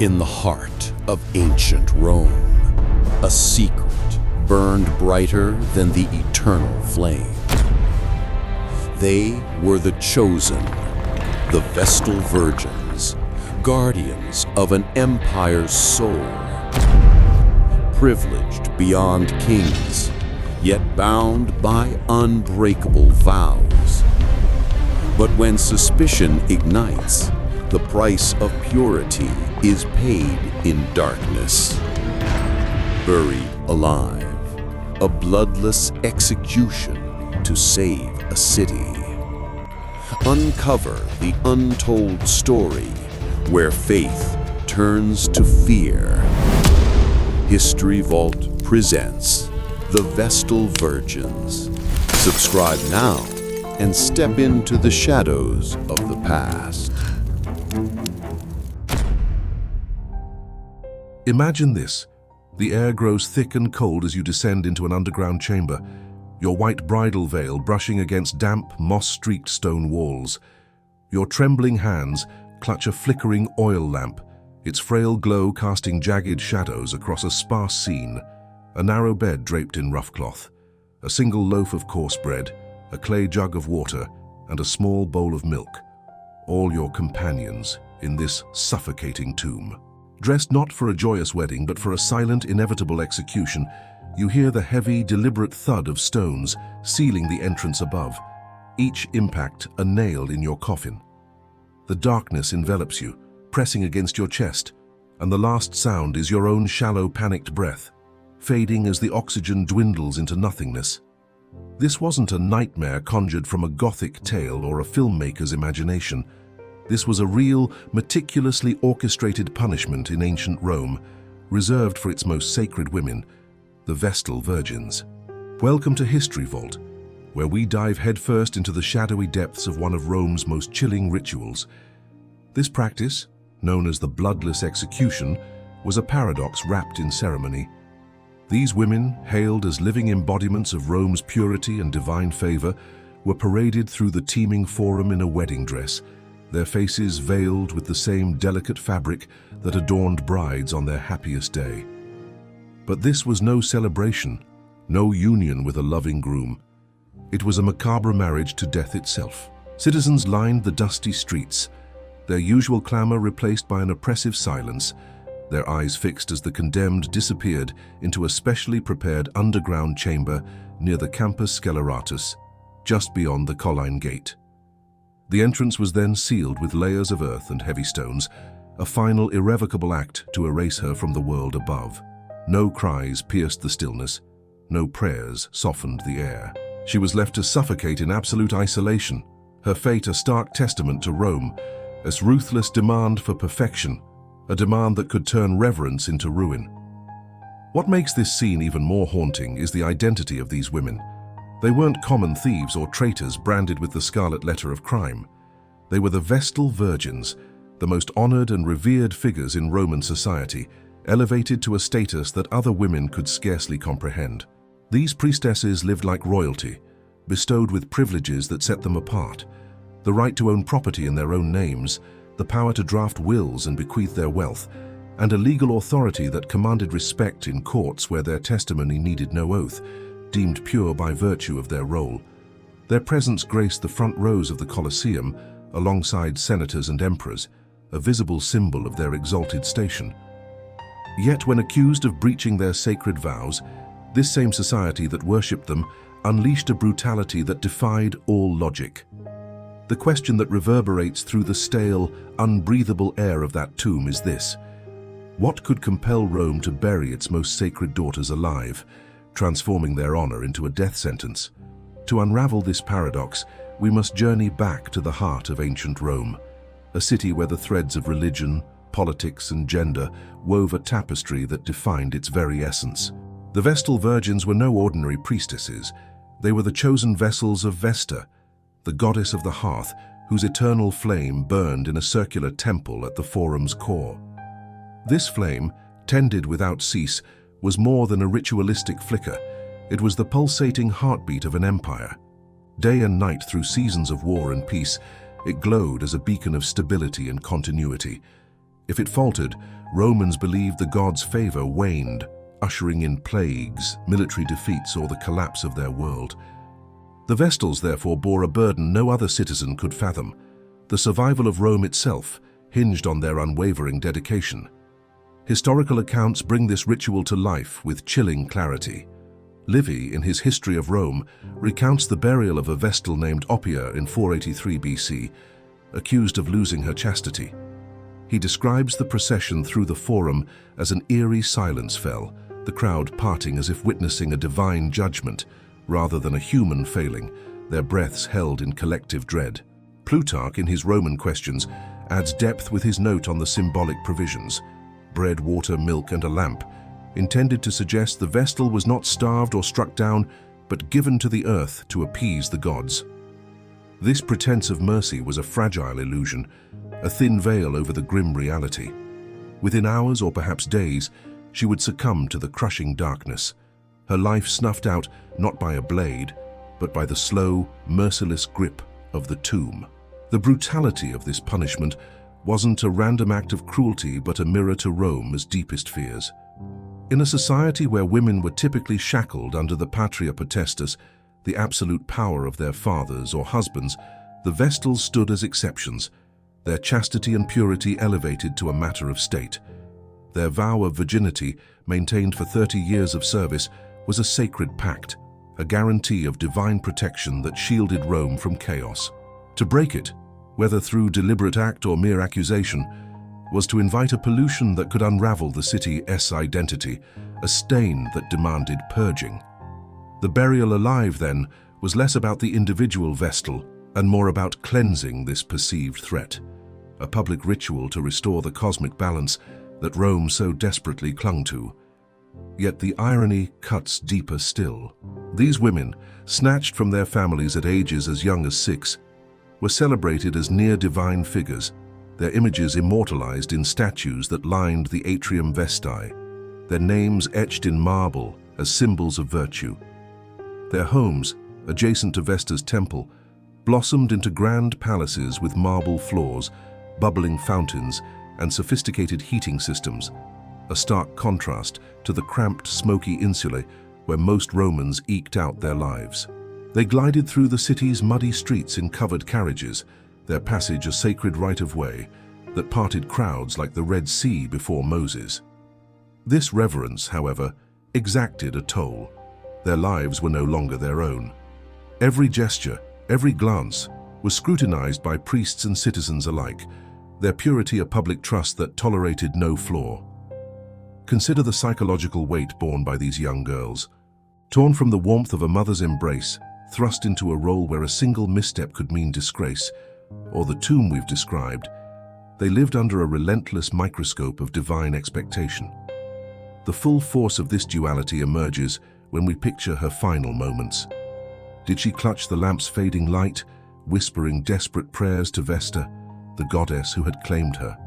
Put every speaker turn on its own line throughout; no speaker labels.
In the heart of ancient Rome, a secret burned brighter than the eternal flame. They were the chosen, the Vestal Virgins, guardians of an empire's soul. Privileged beyond kings, yet bound by unbreakable vows. But when suspicion ignites, the price of purity is paid in darkness. Buried alive, a bloodless execution to save a city. Uncover the untold story where faith turns to fear. History Vault presents The Vestal Virgins. Subscribe now and step into the shadows of the past.
Imagine this. The air grows thick and cold as you descend into an underground chamber, your white bridal veil brushing against damp, moss-streaked stone walls. Your trembling hands clutch a flickering oil lamp, its frail glow casting jagged shadows across a sparse scene. A narrow bed draped in rough cloth, a single loaf of coarse bread, a clay jug of water, and a small bowl of milk. All your companions in this suffocating tomb. Dressed not for a joyous wedding, but for a silent, inevitable execution, you hear the heavy, deliberate thud of stones sealing the entrance above, each impact a nail in your coffin. The darkness envelops you, pressing against your chest, and the last sound is your own shallow, panicked breath, fading as the oxygen dwindles into nothingness. This wasn't a nightmare conjured from a Gothic tale or a filmmaker's imagination. This was a real, meticulously orchestrated punishment in ancient Rome, reserved for its most sacred women, the Vestal Virgins. Welcome to History Vault, where we dive headfirst into the shadowy depths of one of Rome's most chilling rituals. This practice, known as the Bloodless execution, was a paradox wrapped in ceremony. These women, hailed as living embodiments of Rome's purity and divine favor, were paraded through the teeming forum in a wedding dress, their faces veiled with the same delicate fabric that adorned brides on their happiest day. But this was no celebration, no union with a loving groom. It was a macabre marriage to death itself. Citizens lined the dusty streets, their usual clamor replaced by an oppressive silence, their eyes fixed as the condemned disappeared into a specially prepared underground chamber near the Campus Sceleratus, just beyond the Colline Gate. The entrance was then sealed with layers of earth and heavy stones, a final irrevocable act to erase her from the world above. No cries pierced the stillness, no prayers softened the air. She was left to suffocate in absolute isolation, her fate a stark testament to Rome, as ruthless demand for perfection, a demand that could turn reverence into ruin. What makes this scene even more haunting is the identity of these women. They weren't common thieves or traitors branded with the scarlet letter of crime. They were the Vestal Virgins, the most honored and revered figures in Roman society, elevated to a status that other women could scarcely comprehend. These priestesses lived like royalty, bestowed with privileges that set them apart: the right to own property in their own names, the power to draft wills and bequeath their wealth, and a legal authority that commanded respect in courts where their testimony needed no oath, deemed pure by virtue of their role. Their presence graced the front rows of the Colosseum alongside senators and emperors, a visible symbol of their exalted station. Yet when accused of breaching their sacred vows, this same society that worshipped them unleashed a brutality that defied all logic. The question that reverberates through the stale, unbreathable air of that tomb is this: what could compel Rome to bury its most sacred daughters alive, transforming their honor into a death sentence? To unravel this paradox, we must journey back to the heart of ancient Rome, a city where the threads of religion, politics, and gender wove a tapestry that defined its very essence. The Vestal Virgins were no ordinary priestesses. They were the chosen vessels of Vesta, the goddess of the hearth, whose eternal flame burned in a circular temple at the forum's core. This flame, tended without cease, was more than a ritualistic flicker. It was the pulsating heartbeat of an empire. Day and night, through seasons of war and peace, it glowed as a beacon of stability and continuity. If it faltered, Romans believed the gods' favor waned, ushering in plagues, military defeats, or the collapse of their world. The Vestals therefore bore a burden no other citizen could fathom. The survival of Rome itself hinged on their unwavering dedication. Historical accounts bring this ritual to life with chilling clarity. Livy, in his History of Rome, recounts the burial of a Vestal named Oppia in 483 BC, accused of losing her chastity. He describes the procession through the forum as an eerie silence fell, the crowd parting as if witnessing a divine judgment, rather than a human failing, their breaths held in collective dread. Plutarch, in his Roman Questions, adds depth with his note on the symbolic provisions: bread, water, milk, and a lamp, intended to suggest the Vestal was not starved or struck down, but given to the earth to appease the gods. This pretense of mercy was a fragile illusion, a thin veil over the grim reality. Within hours or perhaps days, she would succumb to the crushing darkness, her life snuffed out not by a blade, but by the slow, merciless grip of the tomb. The brutality of this punishment wasn't a random act of cruelty, but a mirror to Rome's deepest fears. In a society where women were typically shackled under the patria potestas, the absolute power of their fathers or husbands, the Vestals stood as exceptions, their chastity and purity elevated to a matter of state. Their vow of virginity, maintained for 30 years of service, was a sacred pact, a guarantee of divine protection that shielded Rome from chaos. To break it, whether through deliberate act or mere accusation, was to invite a pollution that could unravel the city's identity, a stain that demanded purging. The burial alive, then, was less about the individual Vestal and more about cleansing this perceived threat, a public ritual to restore the cosmic balance that Rome so desperately clung to. Yet the irony cuts deeper still. These women, snatched from their families at ages as young as 6, were celebrated as near-divine figures, their images immortalized in statues that lined the Atrium Vestae, their names etched in marble as symbols of virtue. Their homes, adjacent to Vesta's temple, blossomed into grand palaces with marble floors, bubbling fountains, and sophisticated heating systems, a stark contrast to the cramped, smoky insulae where most Romans eked out their lives. They glided through the city's muddy streets in covered carriages, their passage a sacred right-of-way that parted crowds like the Red Sea before Moses. This reverence, however, exacted a toll. Their lives were no longer their own. Every gesture, every glance, was scrutinized by priests and citizens alike, their purity a public trust that tolerated no flaw. Consider the psychological weight borne by these young girls. Torn from the warmth of a mother's embrace, thrust into a role where a single misstep could mean disgrace, or the tomb we've described, they lived under a relentless microscope of divine expectation. The full force of this duality emerges when we picture her final moments. Did she clutch the lamp's fading light, whispering desperate prayers to Vesta, the goddess who had claimed her?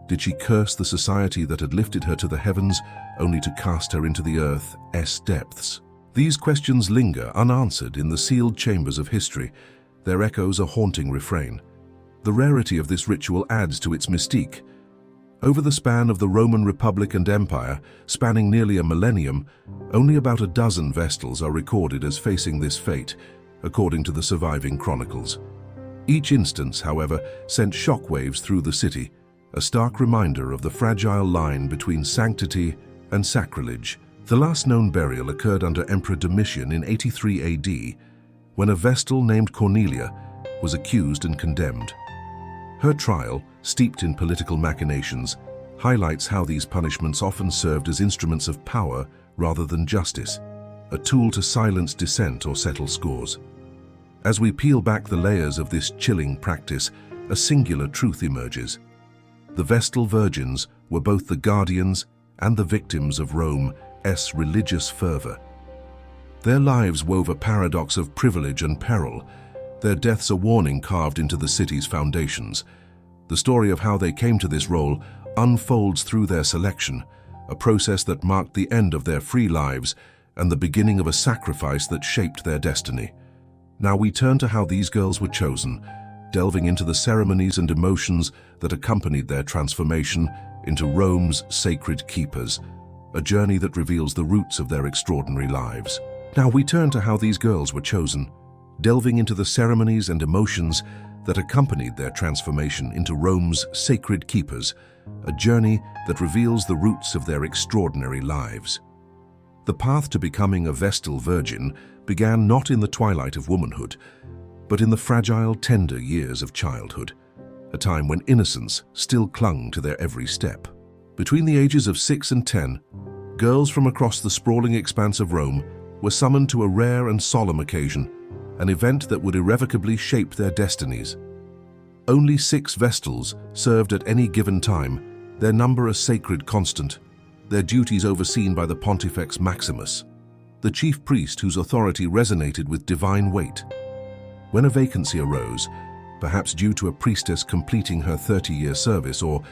Did she curse the society that had lifted her to the heavens, only to cast her into the earth's depths? These questions linger unanswered in the sealed chambers of history, their echoes a haunting refrain. The rarity of this ritual adds to its mystique. Over the span of the Roman Republic and Empire, spanning nearly a millennium, only about a dozen Vestals are recorded as facing this fate, according to the surviving chronicles. Each instance, however, sent shockwaves through the city, a stark reminder of the fragile line between sanctity and sacrilege. The last known burial occurred under Emperor Domitian in 83 AD, when a Vestal named Cornelia was accused and condemned. Her trial, steeped in political machinations, highlights how these punishments often served as instruments of power rather than justice, a tool to silence dissent or settle scores. As we peel back the layers of this chilling practice, a singular truth emerges. The Vestal Virgins were both the guardians and the victims of Rome's religious fervor. Their lives wove a paradox of privilege and peril, their deaths a warning carved into the city's foundations. The story of how they came to this role unfolds through their selection, a process that marked the end of their free lives and the beginning of a sacrifice that shaped their destiny. Now we turn to how these girls were chosen. delving into the ceremonies and emotions that accompanied their transformation into Rome's sacred keepers, a journey that reveals the roots of their extraordinary lives. Now we turn to how these girls were chosen, delving into the ceremonies and emotions that accompanied their transformation into Rome's sacred keepers, a journey that reveals the roots of their extraordinary lives. The path to becoming a Vestal Virgin began not in the twilight of womanhood, but in the fragile, tender years of childhood, a time when innocence still clung to their every step. Between the ages of 6 and 10, girls from across the sprawling expanse of Rome were summoned to a rare and solemn occasion, an event that would irrevocably shape their destinies. Only 6 Vestals served at any given time, their number a sacred constant, their duties overseen by the Pontifex Maximus, the chief priest whose authority resonated with divine weight. When a vacancy arose, perhaps due to a priestess completing her 30-year service or,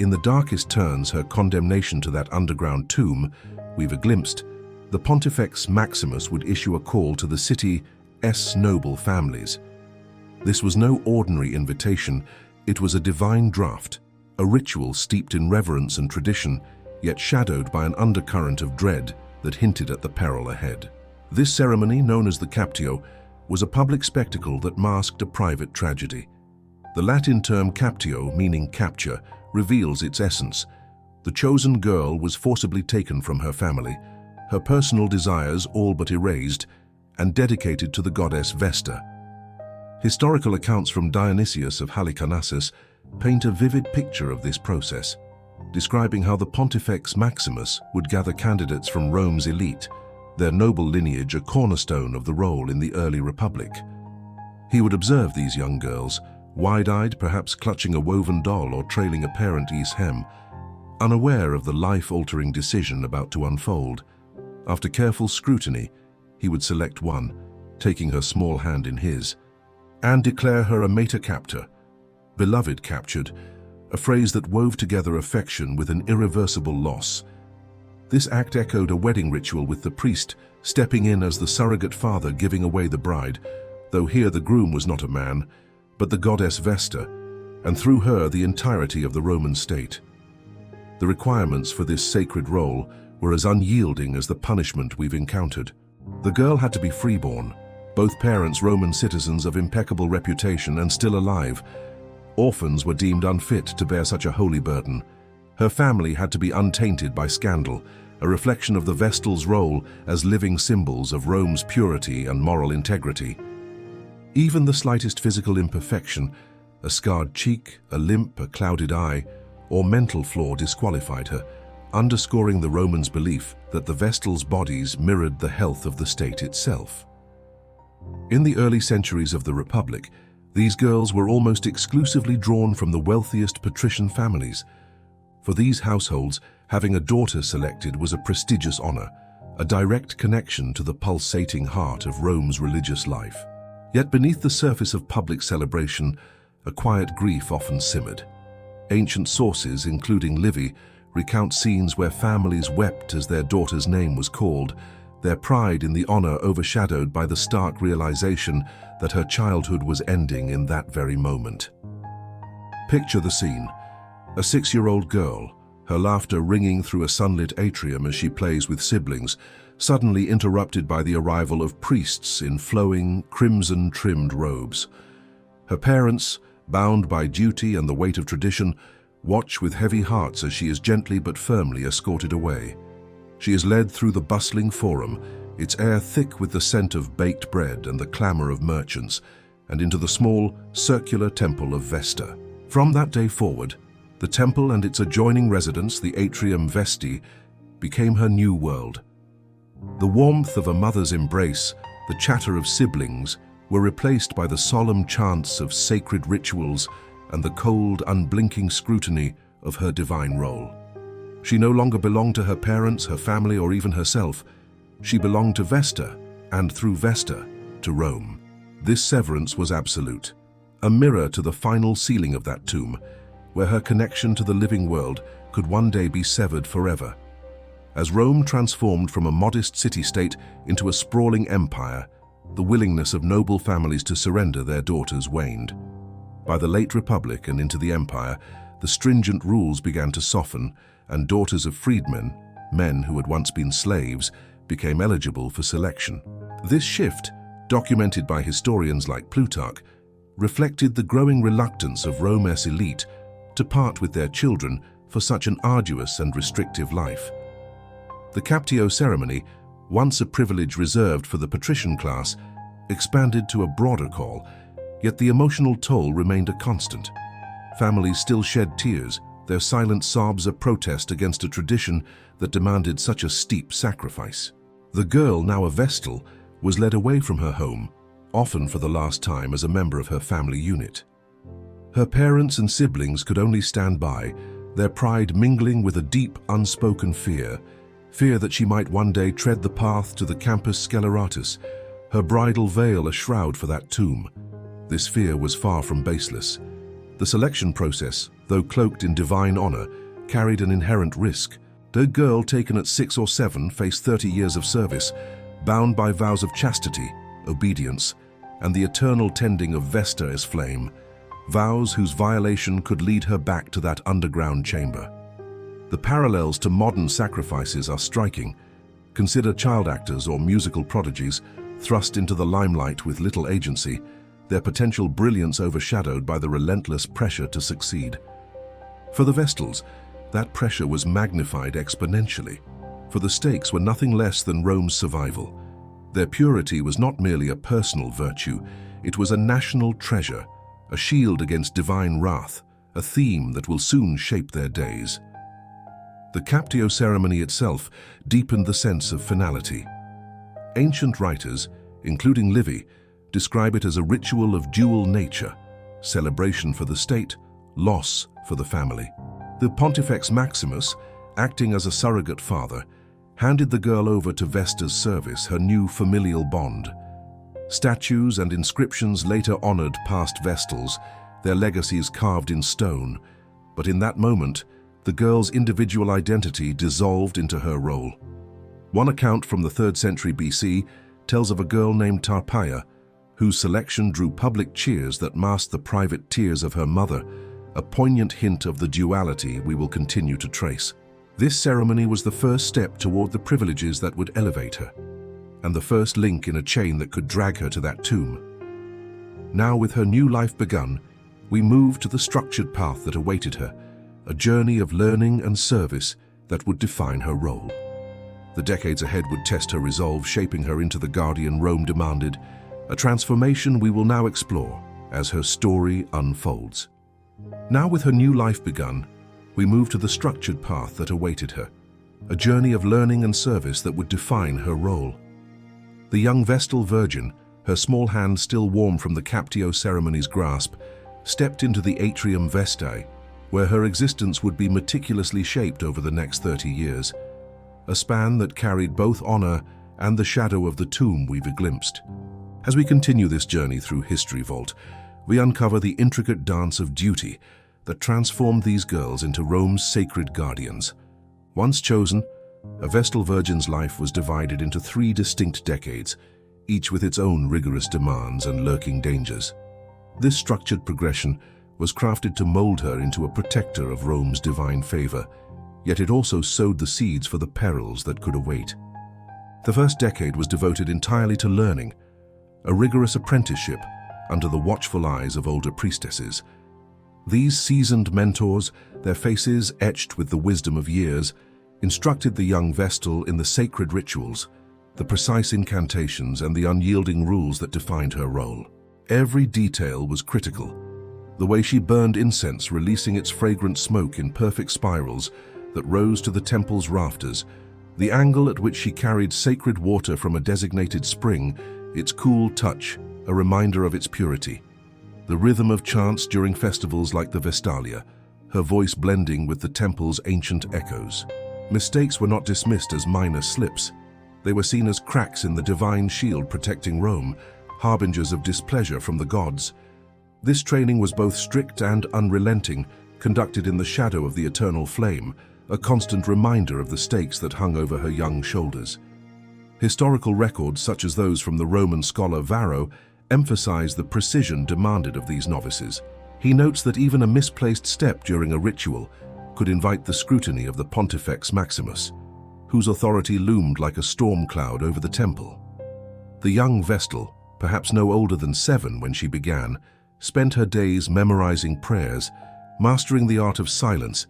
in the darkest turns, her condemnation to that underground tomb we've glimpsed, the Pontifex Maximus would issue a call to the city's noble families. This was no ordinary invitation, it was a divine draft, a ritual steeped in reverence and tradition, yet shadowed by an undercurrent of dread that hinted at the peril ahead. This ceremony, known as the captio, was a public spectacle that masked a private tragedy. The Latin term captio, meaning capture, reveals its essence. The chosen girl was forcibly taken from her family, her personal desires all but erased, and dedicated to the goddess Vesta. Historical accounts from Dionysius of Halicarnassus paint a vivid picture of this process, describing how the Pontifex Maximus would gather candidates from Rome's elite, their noble lineage a cornerstone of the role in the early Republic. He would observe these young girls, wide-eyed, perhaps clutching a woven doll or trailing a parent-piece hem, unaware of the life-altering decision about to unfold. After careful scrutiny, he would select one, taking her small hand in his, and declare her a mater capta, beloved captured, a phrase that wove together affection with an irreversible loss. This act echoed a wedding ritual, with the priest stepping in as the surrogate father giving away the bride, though here the groom was not a man, but the goddess Vesta, and through her the entirety of the Roman state. The requirements for this sacred role were as unyielding as the punishment we've encountered. The girl had to be freeborn, both parents Roman citizens of impeccable reputation and still alive. Orphans were deemed unfit to bear such a holy burden. Her family had to be untainted by scandal, a reflection of the Vestal's role as living symbols of Rome's purity and moral integrity. Even the slightest physical imperfection, a scarred cheek, a limp, a clouded eye, or mental flaw disqualified her, underscoring the Romans' belief that the Vestal's bodies mirrored the health of the state itself. In the early centuries of the Republic, these girls were almost exclusively drawn from the wealthiest patrician families. For these households, having a daughter selected was a prestigious honor, a direct connection to the pulsating heart of Rome's religious life. Yet beneath the surface of public celebration, a quiet grief often simmered. Ancient sources, including Livy, recount scenes where families wept as their daughter's name was called, their pride in the honor overshadowed by the stark realization that her childhood was ending in that very moment. Picture the scene. A 6-year-old girl, her laughter ringing through a sunlit atrium as she plays with siblings, suddenly interrupted by the arrival of priests in flowing, crimson-trimmed robes. Her parents, bound by duty and the weight of tradition, watch with heavy hearts as she is gently but firmly escorted away. She is led through the bustling forum, its air thick with the scent of baked bread and the clamor of merchants, and into the small, circular Temple of Vesta. From that day forward, the temple and its adjoining residence, the Atrium Vesti, became her new world. The warmth of a mother's embrace, the chatter of siblings, were replaced by the solemn chants of sacred rituals and the cold, unblinking scrutiny of her divine role. She no longer belonged to her parents, her family, or even herself. She belonged to Vesta, and through Vesta, to Rome. This severance was absolute, a mirror to the final sealing of that tomb, where her connection to the living world could one day be severed forever. As Rome transformed from a modest city-state into a sprawling empire, the willingness of noble families to surrender their daughters waned. By the late Republic and into the Empire, the stringent rules began to soften, and daughters of freedmen, men who had once been slaves, became eligible for selection. This shift, documented by historians like Plutarch, reflected the growing reluctance of Rome's elite to part with their children for such an arduous and restrictive life. The captio ceremony, once a privilege reserved for the patrician class, expanded to a broader call, yet the emotional toll remained a constant. Families still shed tears, their silent sobs a protest against a tradition that demanded such a steep sacrifice. The girl, now a Vestal, was led away from her home, often for the last time as a member of her family unit. Her parents and siblings could only stand by, their pride mingling with a deep, unspoken fear that she might one day tread the path to the Campus Sceleratus, her bridal veil a shroud for that tomb. This fear was far from baseless. The selection process, though cloaked in divine honor, carried an inherent risk. The girl taken at 6 or 7 faced 30 years of service, bound by vows of chastity, obedience, and the eternal tending of Vesta as flame, vows whose violation could lead her back to that underground chamber. The parallels to modern sacrifices are striking. Consider child actors or musical prodigies thrust into the limelight with little agency, their potential brilliance overshadowed by the relentless pressure to succeed. For the Vestals, that pressure was magnified exponentially, for the stakes were nothing less than Rome's survival. Their purity was not merely a personal virtue, it was a national treasure, a shield against divine wrath, a theme that will soon shape their days. The captio ceremony itself deepened the sense of finality. Ancient writers, including Livy, describe it as a ritual of dual nature, celebration for the state, loss for the family. The Pontifex Maximus, acting as a surrogate father, handed the girl over to Vesta's service, her new familial bond. Statues and inscriptions later honored past Vestals, their legacies carved in stone, but in that moment, the girl's individual identity dissolved into her role. One account from the 3rd century BC tells of a girl named Tarpeia, whose selection drew public cheers that masked the private tears of her mother, a poignant hint of the duality we will continue to trace. This ceremony was the first step toward the privileges that would elevate her, and the first link in a chain that could drag her to that tomb. Now, with her new life begun, we move to the structured path that awaited her, a journey of learning and service that would define her role. The decades ahead would test her resolve, shaping her into the guardian Rome demanded, a transformation we will now explore as her story unfolds. Now, with her new life begun, we move to the structured path that awaited her, a journey of learning and service that would define her role. The young Vestal Virgin, her small hand still warm from the captio ceremony's grasp, stepped into the atrium Vestae, where her existence would be meticulously shaped over the next 30 years, a span that carried both honor and the shadow of the tomb we've glimpsed. As we continue this journey through History Vault, we uncover the intricate dance of duty that transformed these girls into Rome's sacred guardians. Once chosen, a Vestal Virgin's life was divided into 3 distinct decades, each with its own rigorous demands and lurking dangers. This structured progression was crafted to mold her into a protector of Rome's divine favor, yet it also sowed the seeds for the perils that could await. The first decade was devoted entirely to learning, a rigorous apprenticeship under the watchful eyes of older priestesses. These seasoned mentors, their faces etched with the wisdom of years, instructed the young Vestal in the sacred rituals, the precise incantations, and the unyielding rules that defined her role. Every detail was critical. The way she burned incense, releasing its fragrant smoke in perfect spirals that rose to the temple's rafters, the angle at which she carried sacred water from a designated spring, its cool touch, a reminder of its purity. The rhythm of chants during festivals like the Vestalia, her voice blending with the temple's ancient echoes. Mistakes were not dismissed as minor slips. They were seen as cracks in the divine shield protecting Rome, harbingers of displeasure from the gods. This training was both strict and unrelenting, conducted in the shadow of the eternal flame, a constant reminder of the stakes that hung over her young shoulders. Historical records, such as those from the Roman scholar Varro, emphasize the precision demanded of these novices. He notes that even a misplaced step during a ritual could invite the scrutiny of the Pontifex Maximus, whose authority loomed like a storm cloud over the temple. The young Vestal, perhaps no older than 7 when she began, spent her days memorizing prayers, mastering the art of silence,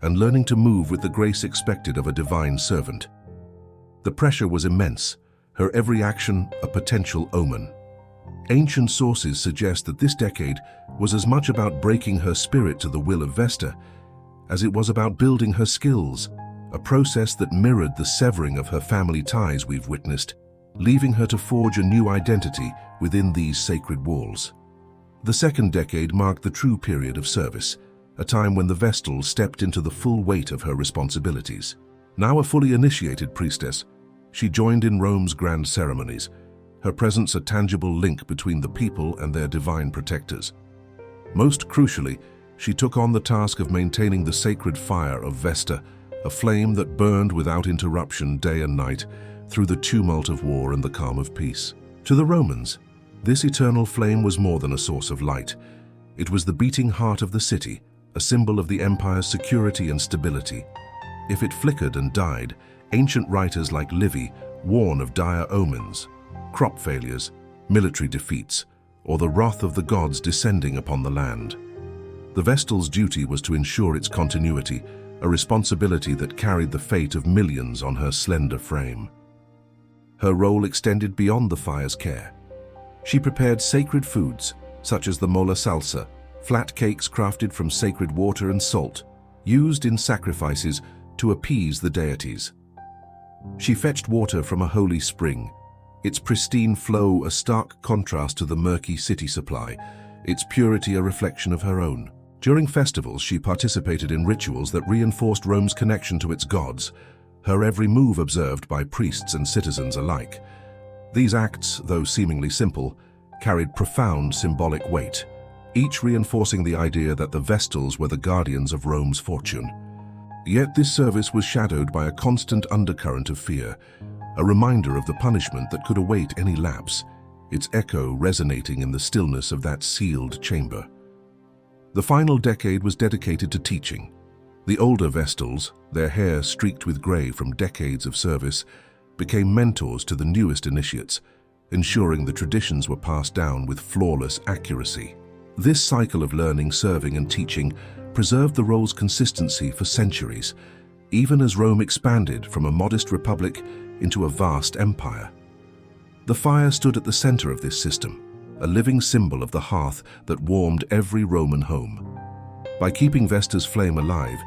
and learning to move with the grace expected of a divine servant. The pressure was immense, her every action a potential omen. Ancient sources suggest that this decade was as much about breaking her spirit to the will of Vesta as it was about building her skills, a process that mirrored the severing of her family ties we've witnessed, leaving her to forge a new identity within these sacred walls. The second decade marked the true period of service, a time when the Vestal stepped into the full weight of her responsibilities. Now a fully initiated priestess, she joined in Rome's grand ceremonies, her presence a tangible link between the people and their divine protectors. Most crucially, she took on the task of maintaining the sacred fire of Vesta, a flame that burned without interruption day and night through the tumult of war and the calm of peace. To the Romans, this eternal flame was more than a source of light. It was the beating heart of the city, a symbol of the empire's security and stability. If it flickered and died, ancient writers like Livy warn of dire omens, crop failures, military defeats, or the wrath of the gods descending upon the land. The Vestal's duty was to ensure its continuity, a responsibility that carried the fate of millions on her slender frame. Her role extended beyond the fire's care. She prepared sacred foods, such as the mola salsa, flat cakes crafted from sacred water and salt, used in sacrifices to appease the deities. She fetched water from a holy spring, its pristine flow a stark contrast to the murky city supply, its purity a reflection of her own. During festivals, she participated in rituals that reinforced Rome's connection to its gods, her every move observed by priests and citizens alike. These acts, though seemingly simple, carried profound symbolic weight, each reinforcing the idea that the Vestals were the guardians of Rome's fortune. Yet this service was shadowed by a constant undercurrent of fear, a reminder of the punishment that could await any lapse, its echo resonating in the stillness of that sealed chamber. The final decade was dedicated to teaching. The older Vestals, their hair streaked with grey from decades of service, became mentors to the newest initiates, ensuring the traditions were passed down with flawless accuracy. This cycle of learning, serving, and teaching preserved the role's consistency for centuries, even as Rome expanded from a modest republic into a vast empire. The fire stood at the center of this system, a living symbol of the hearth that warmed every Roman home. By keeping Vesta's flame alive,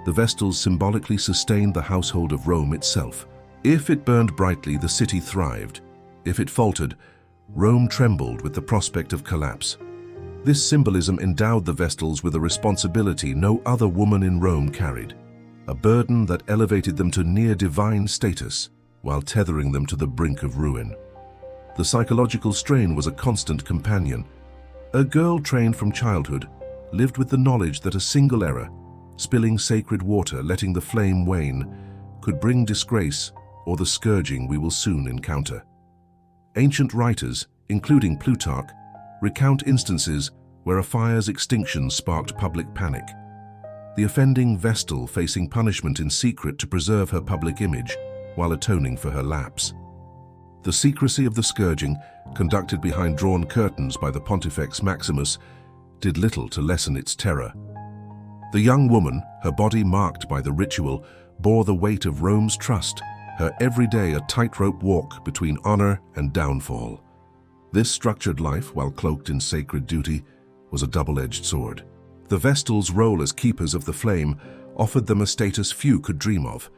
the Vestals symbolically sustained the household of Rome itself. If it burned brightly, the city thrived. If it faltered, Rome trembled with the prospect of collapse. This symbolism endowed the Vestals with a responsibility no other woman in Rome carried, a burden that elevated them to near divine status while tethering them to the brink of ruin. The psychological strain was a constant companion. A girl trained from childhood lived with the knowledge that a single error, spilling sacred water, letting the flame wane, could bring disgrace or the scourging we will soon encounter. Ancient writers, including Plutarch, recount instances where a fire's extinction sparked public panic. The offending Vestal facing punishment in secret to preserve her public image while atoning for her lapse. The secrecy of the scourging, conducted behind drawn curtains by the Pontifex Maximus, did little to lessen its terror. The young woman, her body marked by the ritual, bore the weight of Rome's trust, her every day a tightrope walk between honor and downfall. This structured life, while cloaked in sacred duty, was a double-edged sword. The Vestals' role as keepers of the flame offered them a status few could dream of,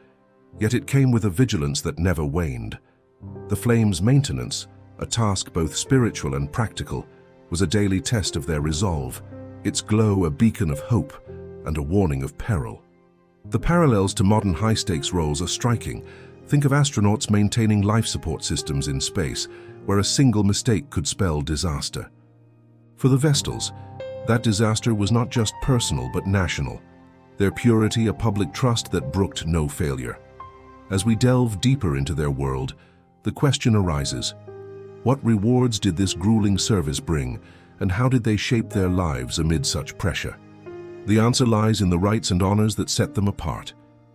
yet it came with a vigilance that never waned. The flame's maintenance, a task both spiritual and practical, was a daily test of their resolve, its glow a beacon of hope and a warning of peril. The parallels to modern high-stakes roles are striking. Think of astronauts maintaining life support systems in space, where a single mistake could spell disaster. For the Vestals, that disaster was not just personal but national, their purity a public trust that brooked no failure. As we delve deeper into their world, the question arises: what rewards did this grueling service bring, And how did they shape their lives amid such pressure? The answer lies in the rights and honors that set them apart,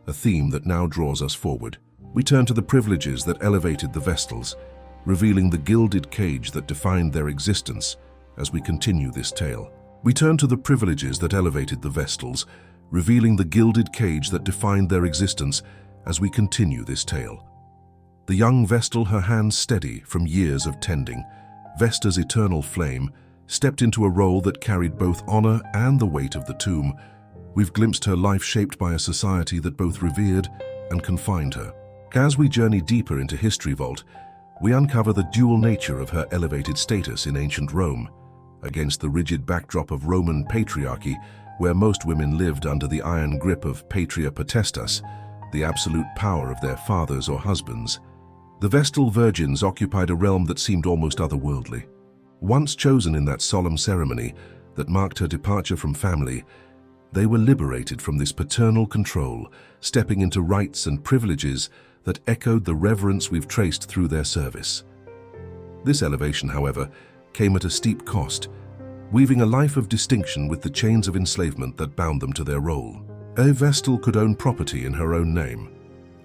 a theme that now draws us forward. We turn to the privileges that elevated the Vestals, revealing the gilded cage that defined their existence as we continue this tale. We turn to the privileges that elevated the Vestals, revealing the gilded cage that defined their existence as we continue this tale. The young Vestal, her hands steady from years of tending, Vesta's eternal flame, stepped into a role that carried both honor and the weight of the tomb. We've glimpsed her life shaped by a society that both revered and confined her. As we journey deeper into History Vault, we uncover the dual nature of her elevated status in ancient Rome, against the rigid backdrop of Roman patriarchy, where most women lived under the iron grip of patria potestas, the absolute power of their fathers or husbands. The Vestal Virgins occupied a realm that seemed almost otherworldly. Once chosen in that solemn ceremony that marked her departure from family, they were liberated from this paternal control, stepping into rights and privileges that echoed the reverence we've traced through their service. This elevation, however, came at a steep cost, weaving a life of distinction with the chains of enslavement that bound them to their role. A Vestal could own property in her own name,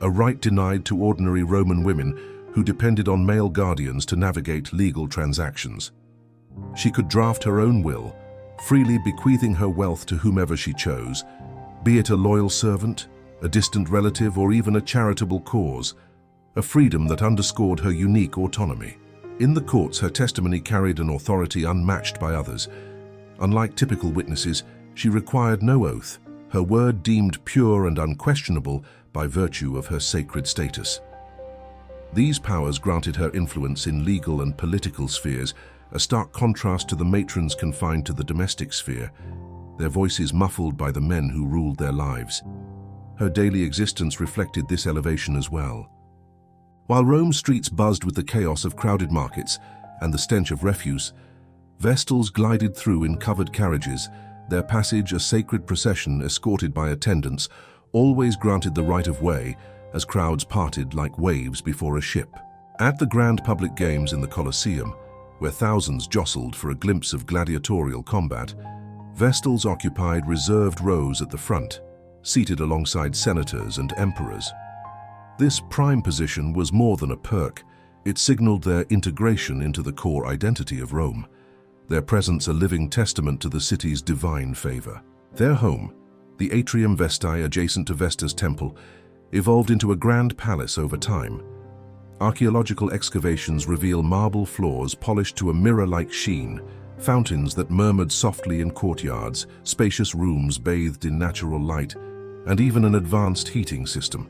a right denied to ordinary Roman women who depended on male guardians to navigate legal transactions. She could draft her own will, freely bequeathing her wealth to whomever she chose, be it a loyal servant, a distant relative, or even a charitable cause, a freedom that underscored her unique autonomy. In the courts, her testimony carried an authority unmatched by others. Unlike typical witnesses, she required no oath, her word deemed pure and unquestionable by virtue of her sacred status. These powers granted her influence in legal and political spheres, a stark contrast to the matrons confined to the domestic sphere, their voices muffled by the men who ruled their lives. Her daily existence reflected this elevation as well. While Rome's streets buzzed with the chaos of crowded markets and the stench of refuse, Vestals glided through in covered carriages, their passage a sacred procession escorted by attendants, always granted the right of way as crowds parted like waves before a ship. At the grand public games in the Colosseum, where thousands jostled for a glimpse of gladiatorial combat, Vestals occupied reserved rows at the front, seated alongside senators and emperors. This prime position was more than a perk. It signaled their integration into the core identity of Rome, their presence a living testament to the city's divine favor. Their home, the Atrium Vestae adjacent to Vesta's temple, evolved into a grand palace over time. Archaeological excavations reveal marble floors polished to a mirror-like sheen, fountains that murmured softly in courtyards, spacious rooms bathed in natural light, and even an advanced heating system.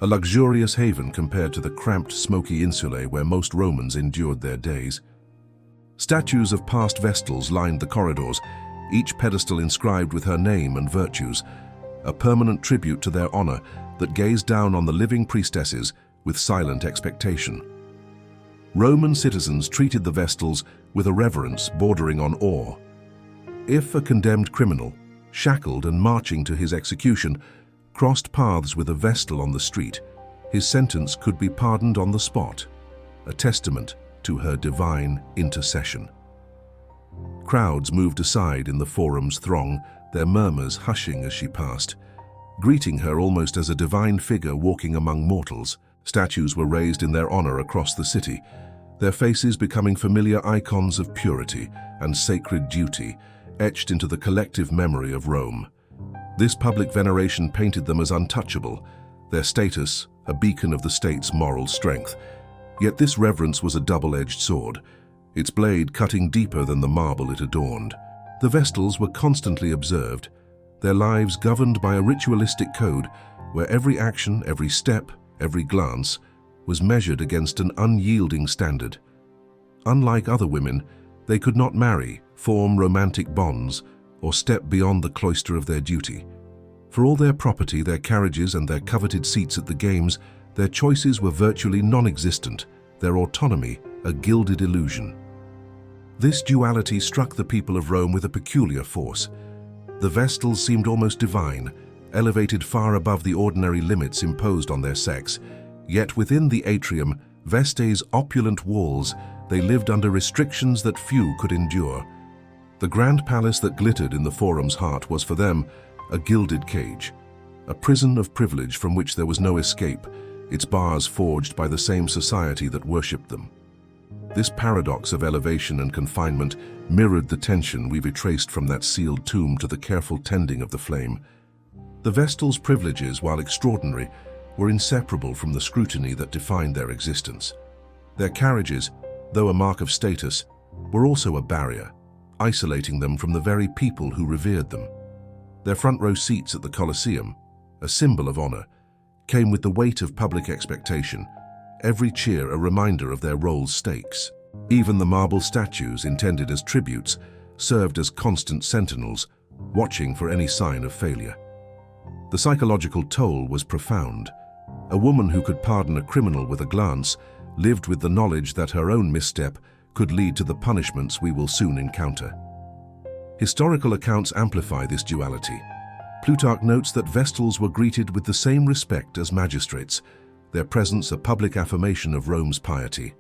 A luxurious haven compared to the cramped, smoky insulae where most Romans endured their days. Statues of past Vestals lined the corridors, each pedestal inscribed with her name and virtues, a permanent tribute to their honor that gazed down on the living priestesses with silent expectation. Roman citizens treated the Vestals with a reverence bordering on awe. If a condemned criminal, shackled and marching to his execution, crossed paths with a Vestal on the street, his sentence could be pardoned on the spot, a testament to her divine intercession. Crowds moved aside in the forum's throng, their murmurs hushing as she passed, greeting her almost as a divine figure walking among mortals. Statues were raised in their honor across the city, their faces becoming familiar icons of purity and sacred duty, etched into the collective memory of Rome. This public veneration painted them as untouchable, their status a beacon of the state's moral strength. Yet this reverence was a double-edged sword, its blade cutting deeper than the marble it adorned. The Vestals were constantly observed, their lives governed by a ritualistic code where every action, every step, every glance was measured against an unyielding standard. Unlike other women, they could not marry, form romantic bonds, or step beyond the cloister of their duty. For all their property, their carriages, and their coveted seats at the games, their choices were virtually non-existent, their autonomy a gilded illusion. This duality struck the people of Rome with a peculiar force. The Vestals seemed almost divine, elevated far above the ordinary limits imposed on their sex. Yet within the atrium, Vestae's opulent walls, they lived under restrictions that few could endure. The grand palace that glittered in the forum's heart was for them a gilded cage, a prison of privilege from which there was no escape, its bars forged by the same society that worshipped them. This paradox of elevation and confinement mirrored the tension we retraced from that sealed tomb to the careful tending of the flame. The Vestal's privileges, while extraordinary, were inseparable from the scrutiny that defined their existence. Their carriages, though a mark of status, were also a barrier, isolating them from the very people who revered them. Their front row seats at the Colosseum, a symbol of honor, came with the weight of public expectation, every cheer a reminder of their role's stakes. Even the marble statues intended as tributes served as constant sentinels, watching for any sign of failure. The psychological toll was profound. A woman who could pardon a criminal with a glance lived with the knowledge that her own misstep could lead to the punishments we will soon encounter. Historical accounts amplify this duality. Plutarch notes that Vestals were greeted with the same respect as magistrates, their presence a public affirmation of Rome's piety.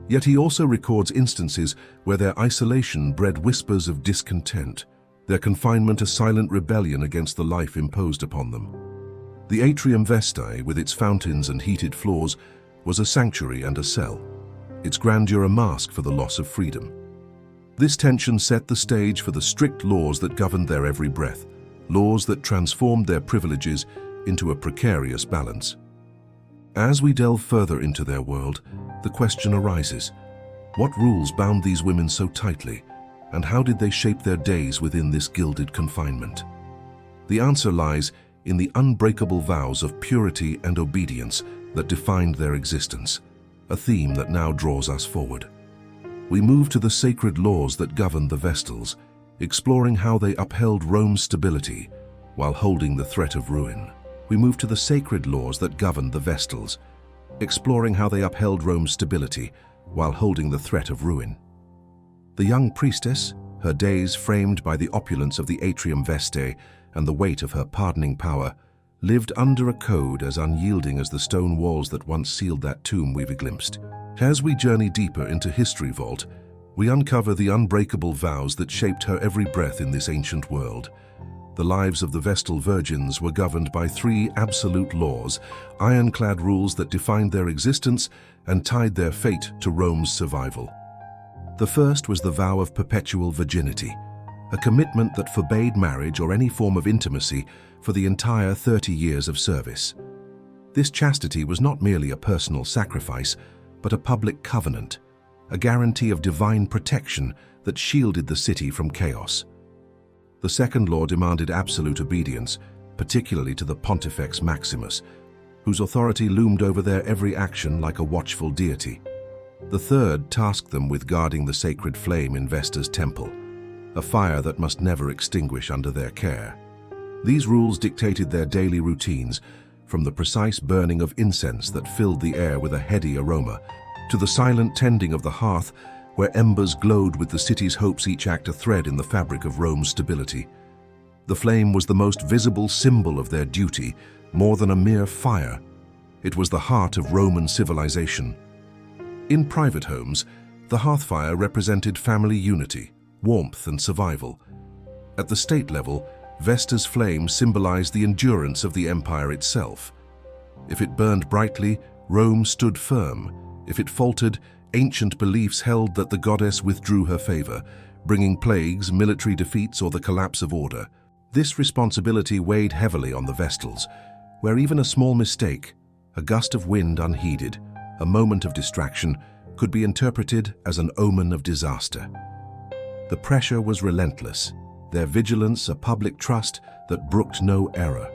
Yet he also records instances where their isolation bred whispers of discontent, their confinement a silent rebellion against the life imposed upon them. The Atrium Vestae, with its fountains and heated floors, was a sanctuary and a cell, its grandeur a mask for the loss of freedom. This tension set the stage for the strict laws that governed their every breath, laws that transformed their privileges into a precarious balance. As we delve further into their world, the question arises: what rules bound these women so tightly, and how did they shape their days within this gilded confinement? The answer lies in the unbreakable vows of purity and obedience that defined their existence, a theme that now draws us forward. We move to the sacred laws that governed the Vestals, exploring how they upheld Rome's stability while holding the threat of ruin. We move to the sacred laws that governed the Vestals, exploring how they upheld Rome's stability while holding the threat of ruin. The young priestess, her days framed by the opulence of the Atrium Vestae and the weight of her pardoning power, lived under a code as unyielding as the stone walls that once sealed that tomb we've glimpsed. As we journey deeper into History Vault, we uncover the unbreakable vows that shaped her every breath in this ancient world. The lives of the Vestal Virgins were governed by three absolute laws, ironclad rules that defined their existence and tied their fate to Rome's survival. The first was the vow of perpetual virginity, a commitment that forbade marriage or any form of intimacy for the entire 30 years of service. This chastity was not merely a personal sacrifice, but a public covenant, a guarantee of divine protection that shielded the city from chaos. The second law demanded absolute obedience, particularly to the Pontifex Maximus, whose authority loomed over their every action like a watchful deity. The third tasked them with guarding the sacred flame in Vesta's temple, a fire that must never extinguish under their care. These rules dictated their daily routines, from the precise burning of incense that filled the air with a heady aroma, to the silent tending of the hearth where embers glowed with the city's hopes, each act a thread in the fabric of Rome's stability. The flame was the most visible symbol of their duty, more than a mere fire. It was the heart of Roman civilization. In private homes, the hearthfire represented family unity, warmth and survival. At the state level, Vesta's flame symbolized the endurance of the empire itself. If it burned brightly, Rome stood firm. If it faltered, ancient beliefs held that the goddess withdrew her favor, bringing plagues, military defeats, or the collapse of order. This responsibility weighed heavily on the Vestals, where even a small mistake, a gust of wind unheeded, a moment of distraction, could be interpreted as an omen of disaster. The pressure was relentless, their vigilance a public trust that brooked no error,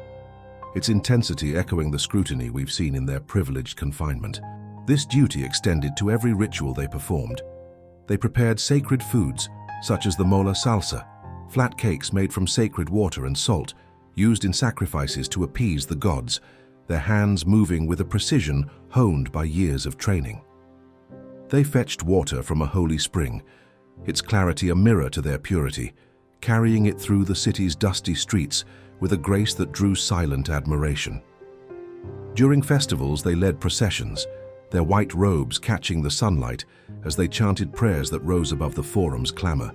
its intensity echoing the scrutiny we've seen in their privileged confinement. This duty extended to every ritual they performed. They prepared sacred foods, such as the mola salsa, flat cakes made from sacred water and salt, used in sacrifices to appease the gods, their hands moving with a precision honed by years of training. They fetched water from a holy spring, its clarity a mirror to their purity, carrying it through the city's dusty streets with a grace that drew silent admiration. During festivals, they led processions, their white robes catching the sunlight as they chanted prayers that rose above the forum's clamor.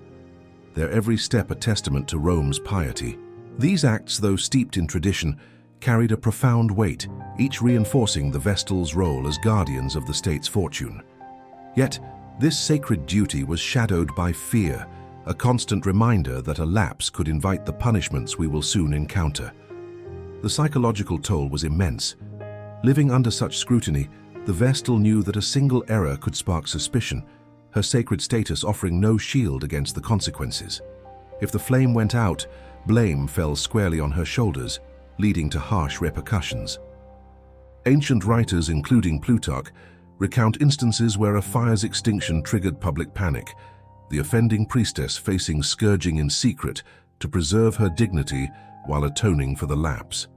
their every step a testament to Rome's piety. These acts, though steeped in tradition, carried a profound weight, each reinforcing the Vestals' role as guardians of the state's fortune. Yet, this sacred duty was shadowed by fear, a constant reminder that a lapse could invite the punishments we will soon encounter. The psychological toll was immense. Living under such scrutiny, the Vestal knew that a single error could spark suspicion, her sacred status offering no shield against the consequences. If the flame went out, blame fell squarely on her shoulders, leading to harsh repercussions. Ancient writers, including Plutarch, recount instances where a fire's extinction triggered public panic, the offending priestess facing scourging in secret to preserve her dignity while atoning for the lapse.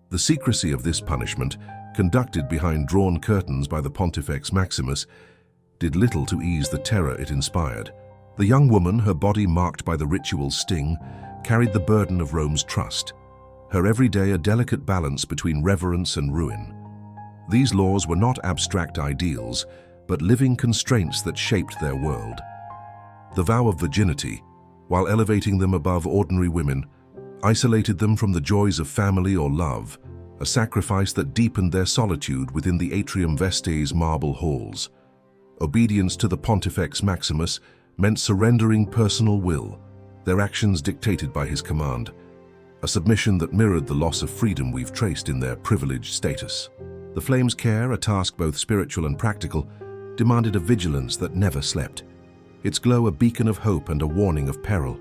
The secrecy of this punishment, conducted behind drawn curtains by the Pontifex Maximus, did little to ease the terror it inspired. The young woman, her body marked by the ritual's sting, carried the burden of Rome's trust, her every day a delicate balance between reverence and ruin. These laws were not abstract ideals, but living constraints that shaped their world. The vow of virginity, while elevating them above ordinary women, isolated them from the joys of family or love, a sacrifice that deepened their solitude within the Atrium Vestae's marble halls. Obedience to the Pontifex Maximus meant surrendering personal will, their actions dictated by his command, a submission that mirrored the loss of freedom we've traced in their privileged status. The flame's care, a task both spiritual and practical, demanded a vigilance that never slept, its glow a beacon of hope and a warning of peril.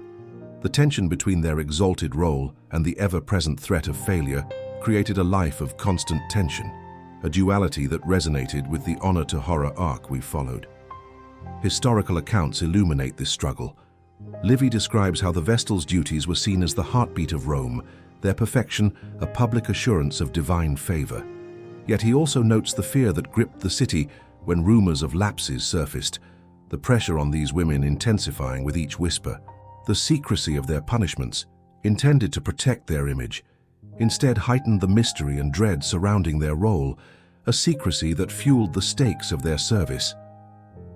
The tension between their exalted role and the ever-present threat of failure created a life of constant tension, a duality that resonated with the honor-to-horror arc we followed. Historical accounts illuminate this struggle. Livy describes how the Vestals' duties were seen as the heartbeat of Rome, their perfection a public assurance of divine favor. Yet he also notes the fear that gripped the city when rumors of lapses surfaced, the pressure on these women intensifying with each whisper. The secrecy of their punishments, intended to protect their image, instead heightened the mystery and dread surrounding their role, a secrecy that fueled the stakes of their service.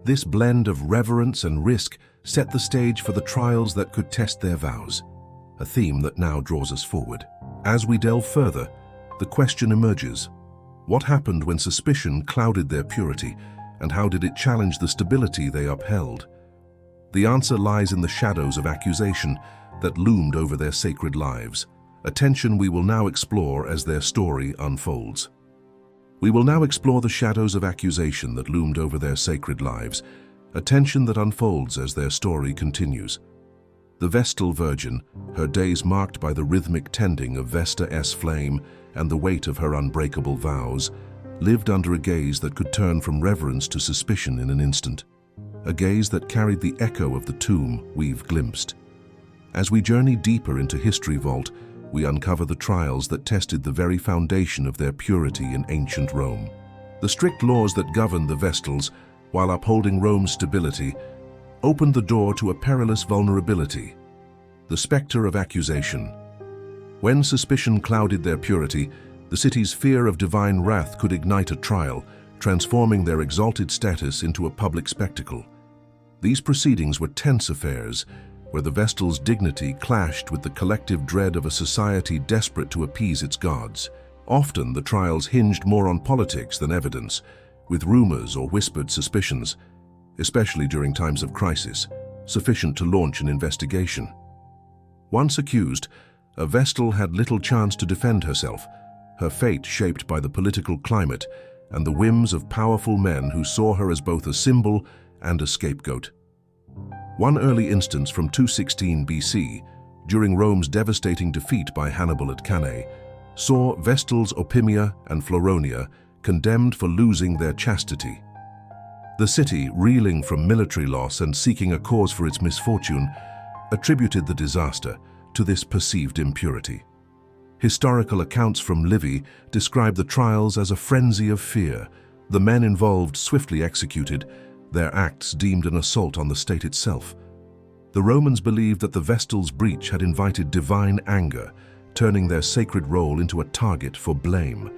This blend of reverence and risk set the stage for the trials that could test their vows, a theme that now draws us forward. As we delve further, the question emerges: what happened when suspicion clouded their purity, and how did it challenge the stability they upheld? The answer lies in the shadows of accusation that loomed over their sacred lives, a tension we will now explore as their story unfolds. We will now explore the shadows of accusation that loomed over their sacred lives, a tension that unfolds as their story continues. The Vestal Virgin, her days marked by the rhythmic tending of Vesta's flame and the weight of her unbreakable vows, lived under a gaze that could turn from reverence to suspicion in an instant, a gaze that carried the echo of the tomb we've glimpsed. As we journey deeper into History Vault, we uncover the trials that tested the very foundation of their purity in ancient Rome. The strict laws that governed the Vestals, while upholding Rome's stability, opened the door to a perilous vulnerability: the specter of accusation. When suspicion clouded their purity, the city's fear of divine wrath could ignite a trial, transforming their exalted status into a public spectacle. These proceedings were tense affairs, where the Vestal's dignity clashed with the collective dread of a society desperate to appease its gods. Often the trials hinged more on politics than evidence, with rumors or whispered suspicions, especially during times of crisis, sufficient to launch an investigation. Once accused, a Vestal had little chance to defend herself, her fate shaped by the political climate and the whims of powerful men who saw her as both a symbol and a scapegoat. One early instance from 216 BC, during Rome's devastating defeat by Hannibal at Cannae, saw Vestals Opimia and Floronia condemned for losing their chastity. The city, reeling from military loss and seeking a cause for its misfortune, attributed the disaster to this perceived impurity. Historical accounts from Livy describe the trials as a frenzy of fear, the men involved swiftly executed, their acts deemed an assault on the state itself. The Romans believed that the Vestal's breach had invited divine anger, turning their sacred role into a target for blame.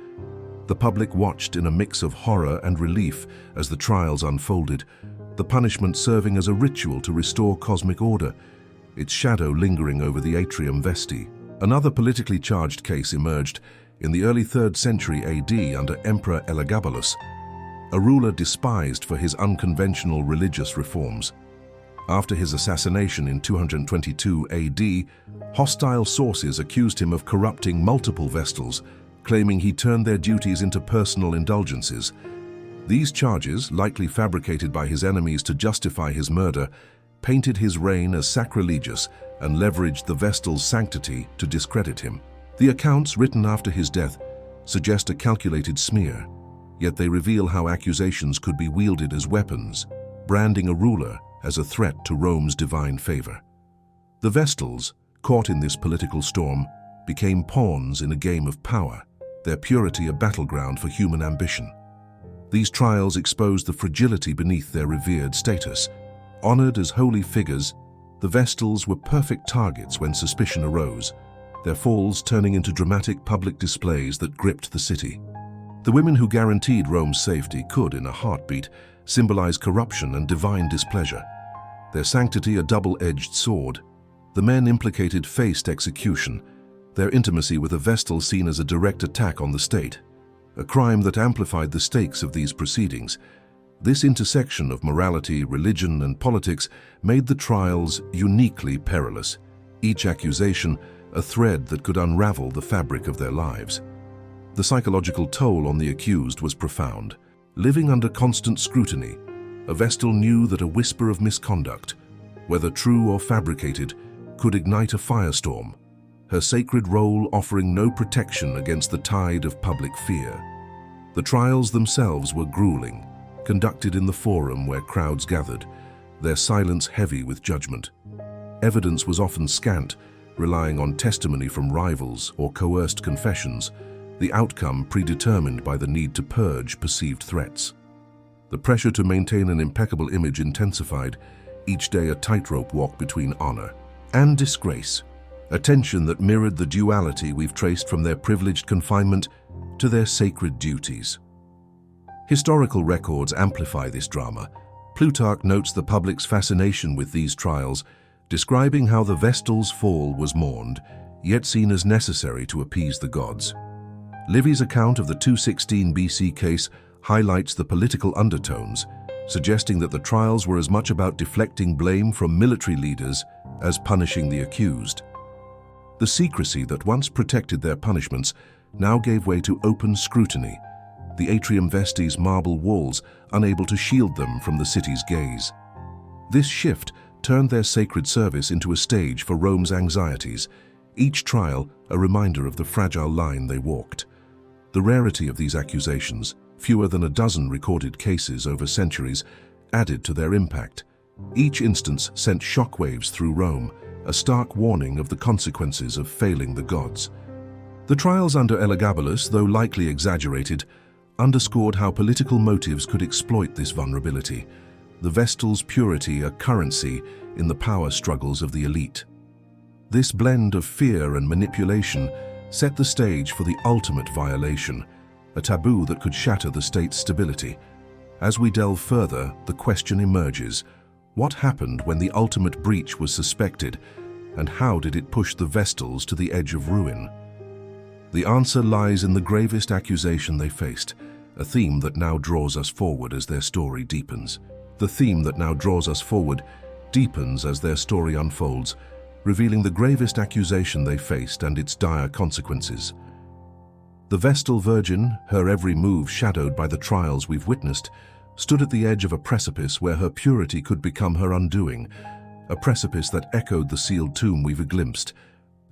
The public watched in a mix of horror and relief as the trials unfolded, the punishment serving as a ritual to restore cosmic order, its shadow lingering over the atrium Vesti. Another politically charged case emerged in the early 3rd century AD under Emperor Elagabalus, a ruler despised for his unconventional religious reforms. After his assassination in 222 AD, hostile sources accused him of corrupting multiple Vestals, claiming he turned their duties into personal indulgences. These charges, likely fabricated by his enemies to justify his murder, painted his reign as sacrilegious and leveraged the Vestal's sanctity to discredit him. The accounts written after his death suggest a calculated smear, yet they reveal how accusations could be wielded as weapons, branding a ruler as a threat to Rome's divine favor. The Vestals, caught in this political storm, became pawns in a game of power, their purity a battleground for human ambition. These trials exposed the fragility beneath their revered status. Honored as holy figures, the Vestals were perfect targets when suspicion arose, their falls turning into dramatic public displays that gripped the city. The women who guaranteed Rome's safety could, in a heartbeat, symbolize corruption and divine displeasure. Their sanctity a double-edged sword. The men implicated faced execution, their intimacy with a Vestal seen as a direct attack on the state, a crime that amplified the stakes of these proceedings. This intersection of morality, religion, and politics made the trials uniquely perilous, each accusation a thread that could unravel the fabric of their lives. The psychological toll on the accused was profound. Living under constant scrutiny, a Vestal knew that a whisper of misconduct, whether true or fabricated, could ignite a firestorm, her sacred role offering no protection against the tide of public fear. The trials themselves were grueling, conducted in the forum where crowds gathered, their silence heavy with judgment. Evidence was often scant, relying on testimony from rivals or coerced confessions, the outcome predetermined by the need to purge perceived threats. The pressure to maintain an impeccable image intensified, each day a tightrope walk between honor and disgrace, a tension that mirrored the duality we've traced from their privileged confinement to their sacred duties. Historical records amplify this drama. Plutarch notes the public's fascination with these trials, describing how the Vestal's fall was mourned, yet seen as necessary to appease the gods. Livy's account of the 216 BC case highlights the political undertones, suggesting that the trials were as much about deflecting blame from military leaders as punishing the accused. The secrecy that once protected their punishments now gave way to open scrutiny, the atrium Vesti's marble walls unable to shield them from the city's gaze. This shift turned their sacred service into a stage for Rome's anxieties, each trial a reminder of the fragile line they walked. The rarity of these accusations, fewer than a dozen recorded cases over centuries, added to their impact. Each instance sent shockwaves through Rome, a stark warning of the consequences of failing the gods. The trials under Elagabalus, though likely exaggerated, underscored how political motives could exploit this vulnerability, the Vestal's purity a currency in the power struggles of the elite. This blend of fear and manipulation set the stage for the ultimate violation, a taboo that could shatter the state's stability. As we delve further, the question emerges: what happened when the ultimate breach was suspected, and how did it push the Vestals to the edge of ruin? The answer lies in the gravest accusation they faced, a theme that now draws us forward as their story deepens. The theme that now draws us forward deepens as their story unfolds, revealing the gravest accusation they faced and its dire consequences. The Vestal Virgin, her every move shadowed by the trials we've witnessed, stood at the edge of a precipice where her purity could become her undoing, a precipice that echoed the sealed tomb we've glimpsed.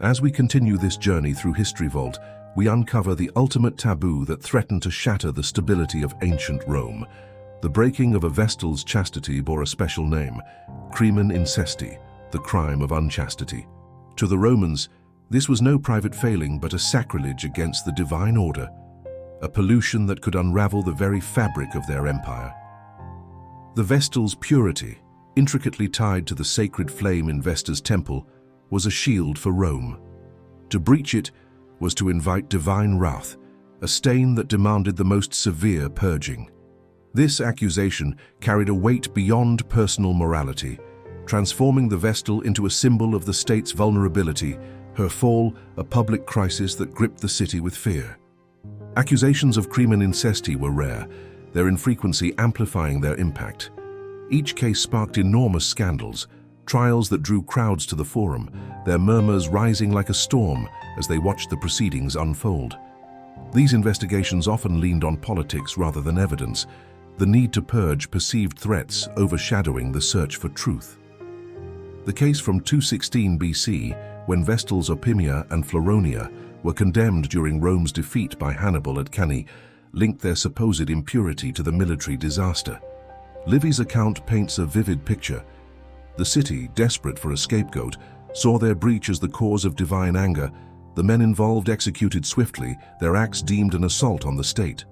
As we continue this journey through History Vault, we uncover the ultimate taboo that threatened to shatter the stability of ancient Rome. The breaking of a Vestal's chastity bore a special name: Crimen incesti, the crime of unchastity. To the Romans, this was no private failing but a sacrilege against the divine order, a pollution that could unravel the very fabric of their empire. The Vestal's purity, intricately tied to the sacred flame in Vesta's temple, was a shield for Rome. To breach it was to invite divine wrath, a stain that demanded the most severe purging. This accusation carried a weight beyond personal morality. transforming the Vestal into a symbol of the state's vulnerability, her fall a public crisis that gripped the city with fear. Accusations of Crimen incesti were rare, their infrequency amplifying their impact. Each case sparked enormous scandals, trials that drew crowds to the forum, their murmurs rising like a storm as they watched the proceedings unfold. These investigations often leaned on politics rather than evidence, the need to purge perceived threats overshadowing the search for truth. The case from 216 BC, when Vestals Opimia and Floronia were condemned during Rome's defeat by Hannibal at Cannae, linked their supposed impurity to the military disaster. Livy's account paints a vivid picture. The city, desperate for a scapegoat, saw their breach as the cause of divine anger. The men involved executed swiftly, their acts deemed an assault on the state.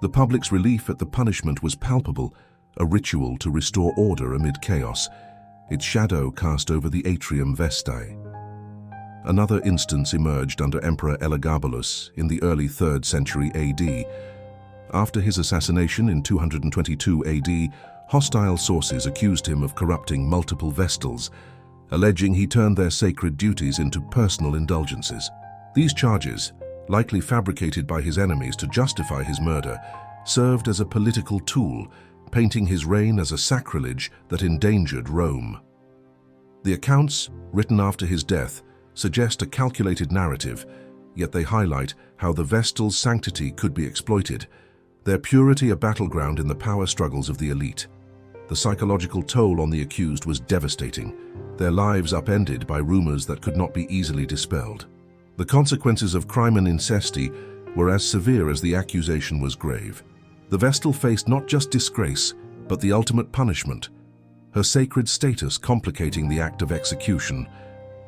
The public's relief at the punishment was palpable, a ritual to restore order amid chaos, its shadow cast over the atrium Vestae. Another instance emerged under Emperor Elagabalus in the early 3rd century AD. After his assassination in 222 AD, hostile sources accused him of corrupting multiple Vestals, alleging he turned their sacred duties into personal indulgences. These charges, likely fabricated by his enemies to justify his murder, served as a political tool, painting his reign as a sacrilege that endangered Rome. The accounts, written after his death, suggest a calculated narrative, yet they highlight how the Vestals' sanctity could be exploited, their purity a battleground in the power struggles of the elite. The psychological toll on the accused was devastating, their lives upended by rumors that could not be easily dispelled. The consequences of Crimen incesti were as severe as the accusation was grave. The Vestal faced not just disgrace, but the ultimate punishment, her sacred status complicating the act of execution.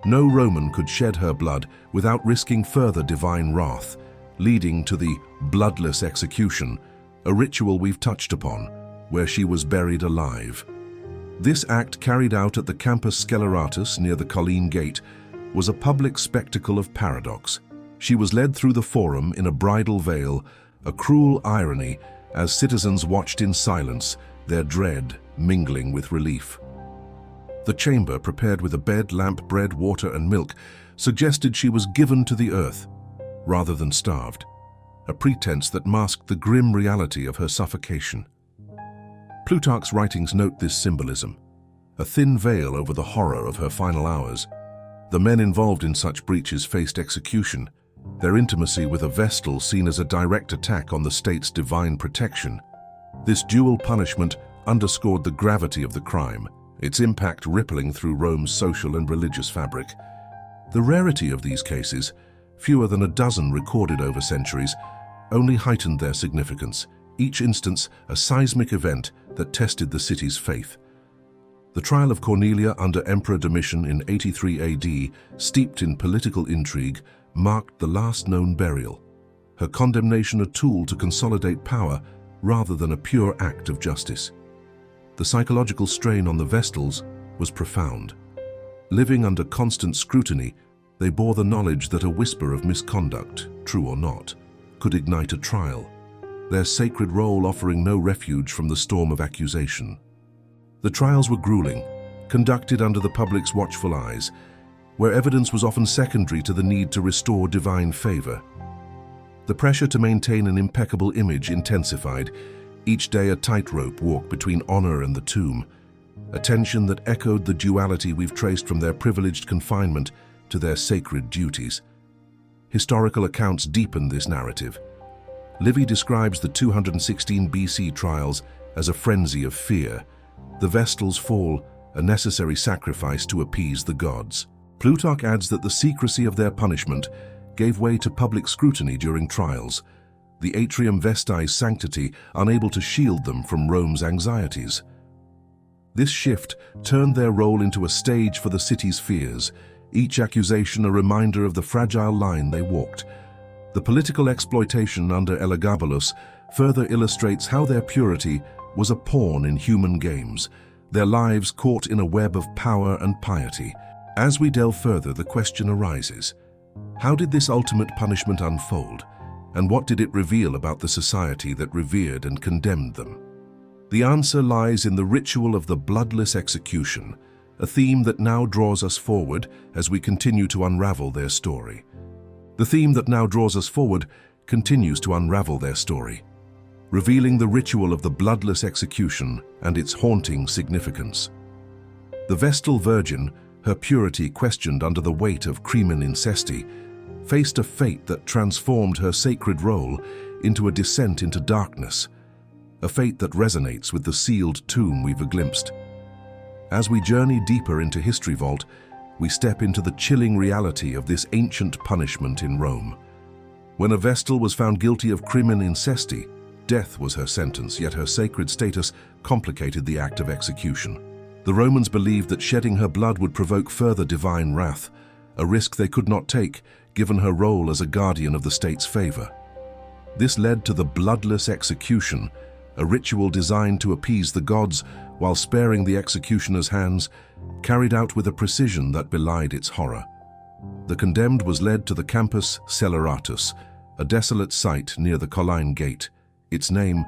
No Roman could shed her blood without risking further divine wrath, leading to the bloodless execution, a ritual we've touched upon, where she was buried alive. This act, carried out at the Campus Sceleratus near the Colline Gate, was a public spectacle of paradox. She was led through the forum in a bridal veil, a cruel irony as citizens watched in silence, their dread mingling with relief. The chamber, prepared with a bed, lamp, bread, water, and milk, suggested she was given to the earth, rather than starved, a pretense that masked the grim reality of her suffocation. Plutarch's writings note this symbolism, a thin veil over the horror of her final hours. The men involved in such breaches faced execution, their intimacy with a Vestal seen as a direct attack on the state's divine protection. This dual punishment underscored the gravity of the crime, its impact rippling through Rome's social and religious fabric. The rarity of these cases, fewer than a dozen recorded over centuries, only heightened their significance, each instance a seismic event that tested the city's faith. The trial of Cornelia under Emperor Domitian in 83 AD, steeped in political intrigue, marked the last known burial, her condemnation a tool to consolidate power rather than a pure act of justice. The psychological strain on the Vestals was profound. Living under constant scrutiny, they bore the knowledge that a whisper of misconduct, true or not, could ignite a trial, their sacred role offering no refuge from the storm of accusation. The trials were grueling, conducted under the public's watchful eyes, where evidence was often secondary to the need to restore divine favor. The pressure to maintain an impeccable image intensified, each day a tightrope walk between honor and the tomb, a tension that echoed the duality we've traced from their privileged confinement to their sacred duties. Historical accounts deepen this narrative. Livy describes the 216 BC trials as a frenzy of fear, the Vestal's fall a necessary sacrifice to appease the gods. Plutarch adds that the secrecy of their punishment gave way to public scrutiny during trials, the atrium Vestae's sanctity unable to shield them from Rome's anxieties. This shift turned their role into a stage for the city's fears, each accusation a reminder of the fragile line they walked. The political exploitation under Elagabalus further illustrates how their purity was a pawn in human games, their lives caught in a web of power and piety. As we delve further, the question arises: how did this ultimate punishment unfold, and what did it reveal about the society that revered and condemned them? The answer lies in the ritual of the bloodless execution, a theme that now draws us forward as we continue to unravel their story. The theme that now draws us forward continues to unravel their story, revealing the ritual of the bloodless execution and its haunting significance. The Vestal Virgin, her purity questioned under the weight of Crimen incesti, faced a fate that transformed her sacred role into a descent into darkness, a fate that resonates with the sealed tomb we've glimpsed. As we journey deeper into History Vault, we step into the chilling reality of this ancient punishment in Rome. When a Vestal was found guilty of Crimen incesti, death was her sentence, yet her sacred status complicated the act of execution. The Romans believed that shedding her blood would provoke further divine wrath, a risk they could not take given her role as a guardian of the state's favor. This led to the bloodless execution, a ritual designed to appease the gods while sparing the executioner's hands, carried out with a precision that belied its horror. The condemned was led to the Campus Sceleratus, a desolate site near the Colline Gate, its name,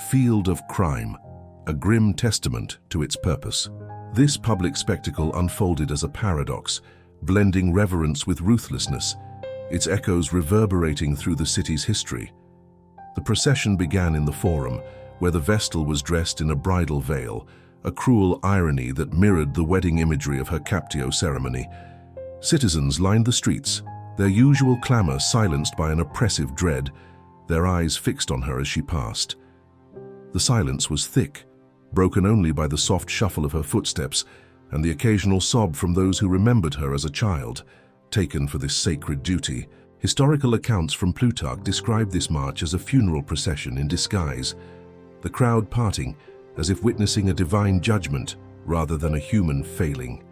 Field of Crime, a grim testament to its purpose. This public spectacle unfolded as a paradox, blending reverence with ruthlessness, its echoes reverberating through the city's history. The procession began in the Forum, where the Vestal was dressed in a bridal veil, a cruel irony that mirrored the wedding imagery of her captio ceremony. Citizens lined the streets, their usual clamor silenced by an oppressive dread, their eyes fixed on her as she passed. The silence was thick, broken only by the soft shuffle of her footsteps and the occasional sob from those who remembered her as a child, taken for this sacred duty. Historical accounts from Plutarch describe this march as a funeral procession in disguise, the crowd parting as if witnessing a divine judgment rather than a human failing.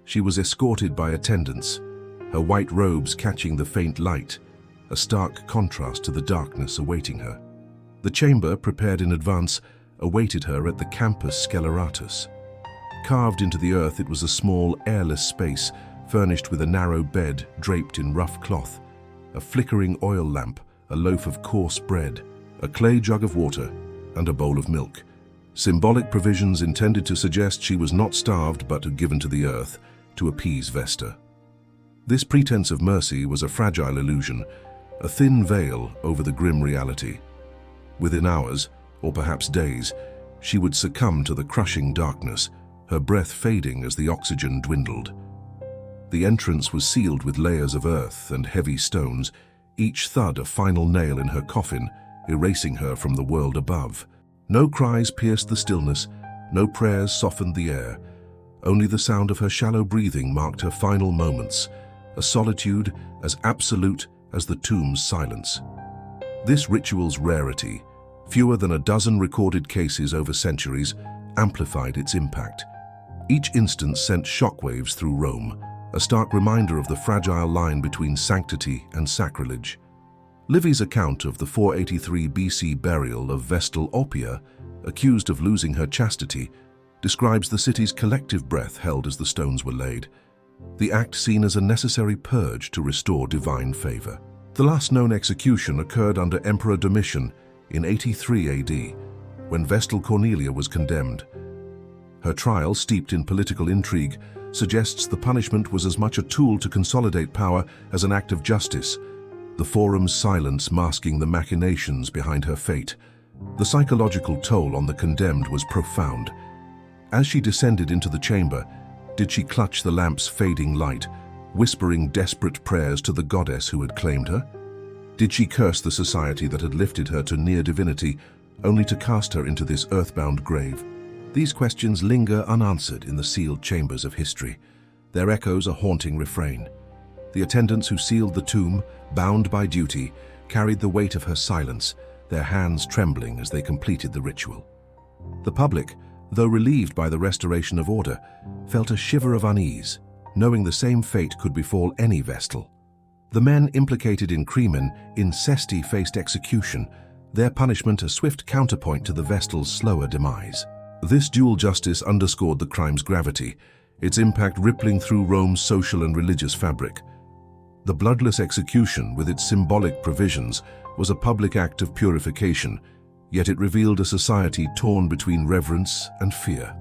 She was escorted by attendants, her white robes catching the faint light, a stark contrast to the darkness awaiting her. The chamber, prepared in advance, awaited her at the Campus Sceleratus. Carved into the earth, it was a small, airless space, furnished with a narrow bed draped in rough cloth, a flickering oil lamp, a loaf of coarse bread, a clay jug of water, and a bowl of milk. Symbolic provisions intended to suggest she was not starved but given to the earth to appease Vesta. This pretense of mercy was a fragile illusion, a thin veil over the grim reality. Within hours, or perhaps days, she would succumb to the crushing darkness, her breath fading as the oxygen dwindled. The entrance was sealed with layers of earth and heavy stones, each thud a final nail in her coffin, erasing her from the world above. No cries pierced the stillness, no prayers softened the air. Only the sound of her shallow breathing marked her final moments, a solitude as absolute as the tomb's silence. This ritual's rarity, fewer than a dozen recorded cases over centuries, amplified its impact. Each instance sent shockwaves through Rome, a stark reminder of the fragile line between sanctity and sacrilege. Livy's account of the 483 BC burial of Vestal Oppia, accused of losing her chastity, describes the city's collective breath held as the stones were laid, the act seen as a necessary purge to restore divine favor. The last known execution occurred under Emperor Domitian in 83 AD, when Vestal Cornelia was condemned. Her trial, steeped in political intrigue, suggests the punishment was as much a tool to consolidate power as an act of justice, the Forum's silence masking the machinations behind her fate. The psychological toll on the condemned was profound. As she descended into the chamber, did she clutch the lamp's fading light, whispering desperate prayers to the goddess who had claimed her? Did she curse the society that had lifted her to near divinity, only to cast her into this earthbound grave? These questions linger unanswered in the sealed chambers of history, their echoes a haunting refrain. The attendants who sealed the tomb, bound by duty, carried the weight of her silence, their hands trembling as they completed the ritual. The public, though relieved by the restoration of order, felt a shiver of unease, knowing the same fate could befall any Vestal. The men implicated in Crimen incesti faced execution, their punishment a swift counterpoint to the Vestal's slower demise. This dual justice underscored the crime's gravity, its impact rippling through Rome's social and religious fabric. The bloodless execution, with its symbolic provisions, was a public act of purification, yet it revealed a society torn between reverence and fear.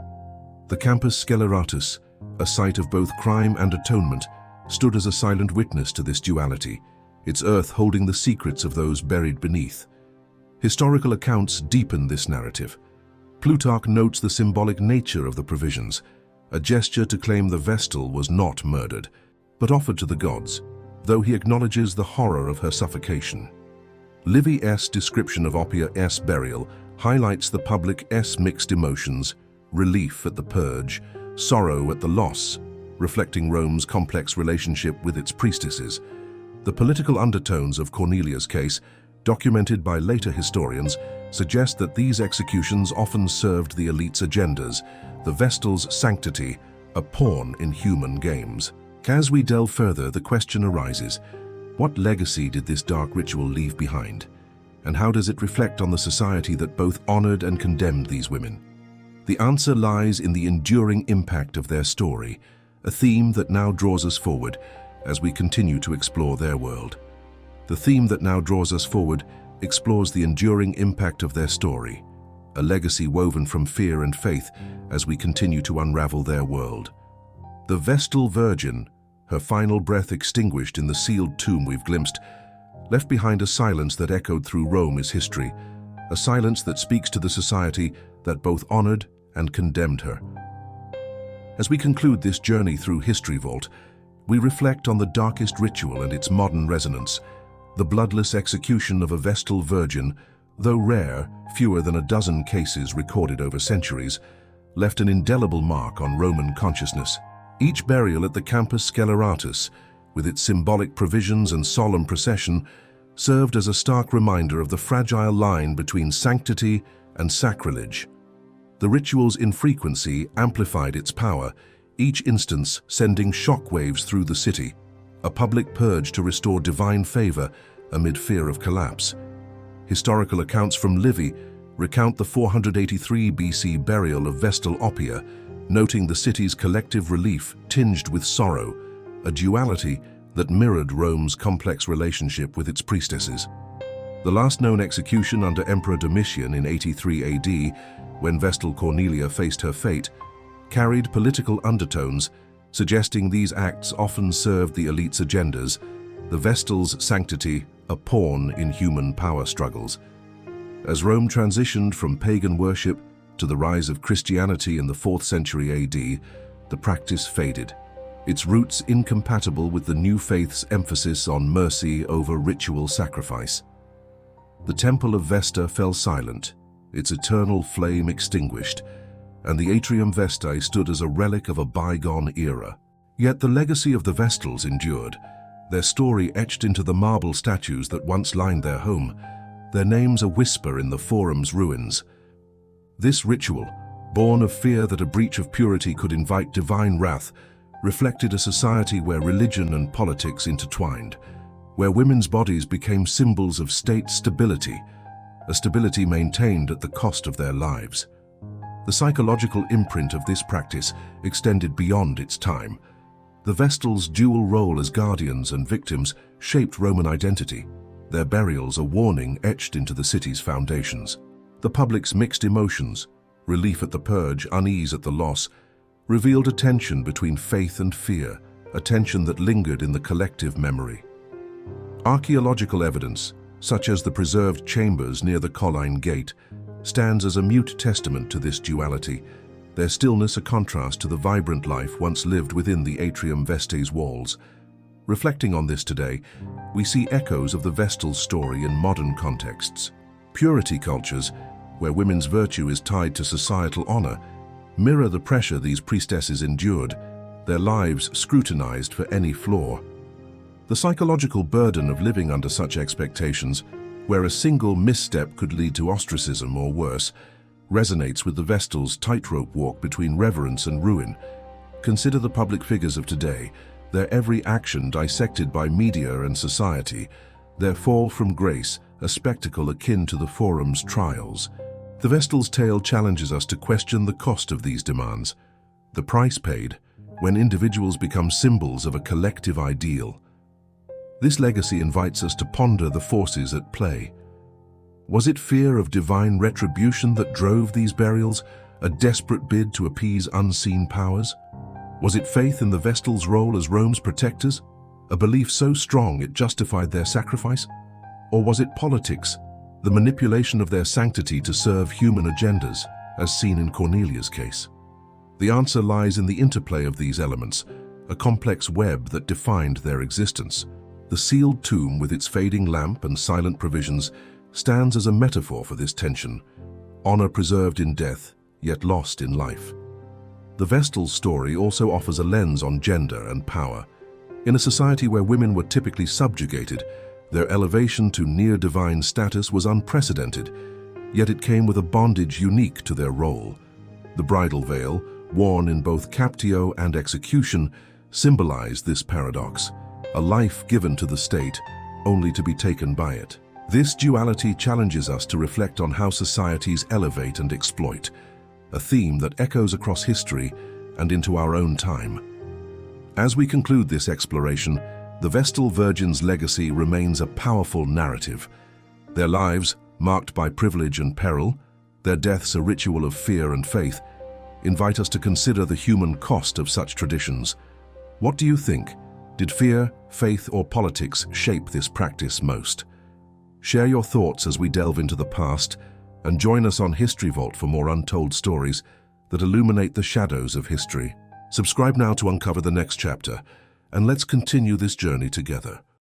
The Campus Sceleratus, a site of both crime and atonement, stood as a silent witness to this duality, its earth holding the secrets of those buried beneath. Historical accounts deepen this narrative. Plutarch notes the symbolic nature of the provisions, a gesture to claim the Vestal was not murdered, but offered to the gods, though he acknowledges the horror of her suffocation. Livy's description of Oppia's burial highlights the public's mixed emotions, relief at the purge, sorrow at the loss, reflecting Rome's complex relationship with its priestesses. The political undertones of Cornelia's case, documented by later historians, suggest that these executions often served the elite's agendas, the Vestal's sanctity, a pawn in human games. As we delve further, the question arises, what legacy did this dark ritual leave behind? And how does it reflect on the society that both honored and condemned these women? The answer lies in the enduring impact of their story, a theme that now draws us forward as we continue to explore their world. The theme that now draws us forward explores the enduring impact of their story, a legacy woven from fear and faith as we continue to unravel their world. The Vestal Virgin, her final breath extinguished in the sealed tomb we've glimpsed, left behind a silence that echoed through Rome's history, a silence that speaks to the society that both honored and condemned her. As we conclude this journey through History Vault, we reflect on the darkest ritual and its modern resonance. The bloodless execution of a Vestal Virgin, though rare, fewer than a dozen cases recorded over centuries, left an indelible mark on Roman consciousness. Each burial at the Campus Sceleratus, with its symbolic provisions and solemn procession, served as a stark reminder of the fragile line between sanctity and sacrilege. The ritual's infrequency amplified its power, each instance sending shockwaves through the city, a public purge to restore divine favor amid fear of collapse. Historical accounts from Livy recount the 483 BC burial of Vestal Oppia, noting the city's collective relief tinged with sorrow, a duality that mirrored Rome's complex relationship with its priestesses. The last known execution under Emperor Domitian in 83 AD, when Vestal Cornelia faced her fate, carried political undertones, suggesting these acts often served the elite's agendas, the Vestal's sanctity a pawn in human power struggles. As Rome transitioned from pagan worship to the rise of Christianity in the 4th century AD, the practice faded, its roots incompatible with the new faith's emphasis on mercy over ritual sacrifice. The Temple of Vesta fell silent, its eternal flame extinguished, and the Atrium Vestae stood as a relic of a bygone era. Yet the legacy of the Vestals endured, their story etched into the marble statues that once lined their home, their names a whisper in the Forum's ruins. This ritual, born of fear that a breach of purity could invite divine wrath, reflected a society where religion and politics intertwined, where women's bodies became symbols of state stability, a stability maintained at the cost of their lives. The psychological imprint of this practice extended beyond its time. The Vestals' dual role as guardians and victims shaped Roman identity, their burials a warning etched into the city's foundations. The public's mixed emotions, relief at the purge, unease at the loss, revealed a tension between faith and fear, a tension that lingered in the collective memory. Archaeological evidence, such as the preserved chambers near the Colline Gate, stands as a mute testament to this duality, their stillness a contrast to the vibrant life once lived within the Atrium Vestae's walls. Reflecting on this today, we see echoes of the Vestal story in modern contexts. Purity cultures, where women's virtue is tied to societal honor, mirror the pressure these priestesses endured, their lives scrutinized for any flaw. The psychological burden of living under such expectations, where a single misstep could lead to ostracism or worse, resonates with the Vestal's tightrope walk between reverence and ruin. Consider the public figures of today, their every action dissected by media and society, their fall from grace, a spectacle akin to the Forum's trials. The Vestal's tale challenges us to question the cost of these demands, the price paid when individuals become symbols of a collective ideal. This legacy invites us to ponder the forces at play. Was it fear of divine retribution that drove these burials, a desperate bid to appease unseen powers? Was it faith in the Vestals' role as Rome's protectors, a belief so strong it justified their sacrifice? Or was it politics, the manipulation of their sanctity to serve human agendas, as seen in Cornelia's case? The answer lies in the interplay of these elements, a complex web that defined their existence. The sealed tomb with its fading lamp and silent provisions stands as a metaphor for this tension, honor preserved in death, yet lost in life. The Vestal's story also offers a lens on gender and power. In a society where women were typically subjugated, their elevation to near-divine status was unprecedented, yet it came with a bondage unique to their role. The bridal veil, worn in both captio and execution, symbolized this paradox, a life given to the state, only to be taken by it. This duality challenges us to reflect on how societies elevate and exploit, a theme that echoes across history and into our own time. As we conclude this exploration, the Vestal Virgins' legacy remains a powerful narrative. Their lives, marked by privilege and peril, their deaths a ritual of fear and faith, invite us to consider the human cost of such traditions. What do you think? Did fear, faith, or politics shape this practice most? Share your thoughts as we delve into the past, and join us on History Vault for more untold stories that illuminate the shadows of history. Subscribe now to uncover the next chapter, and let's continue this journey together.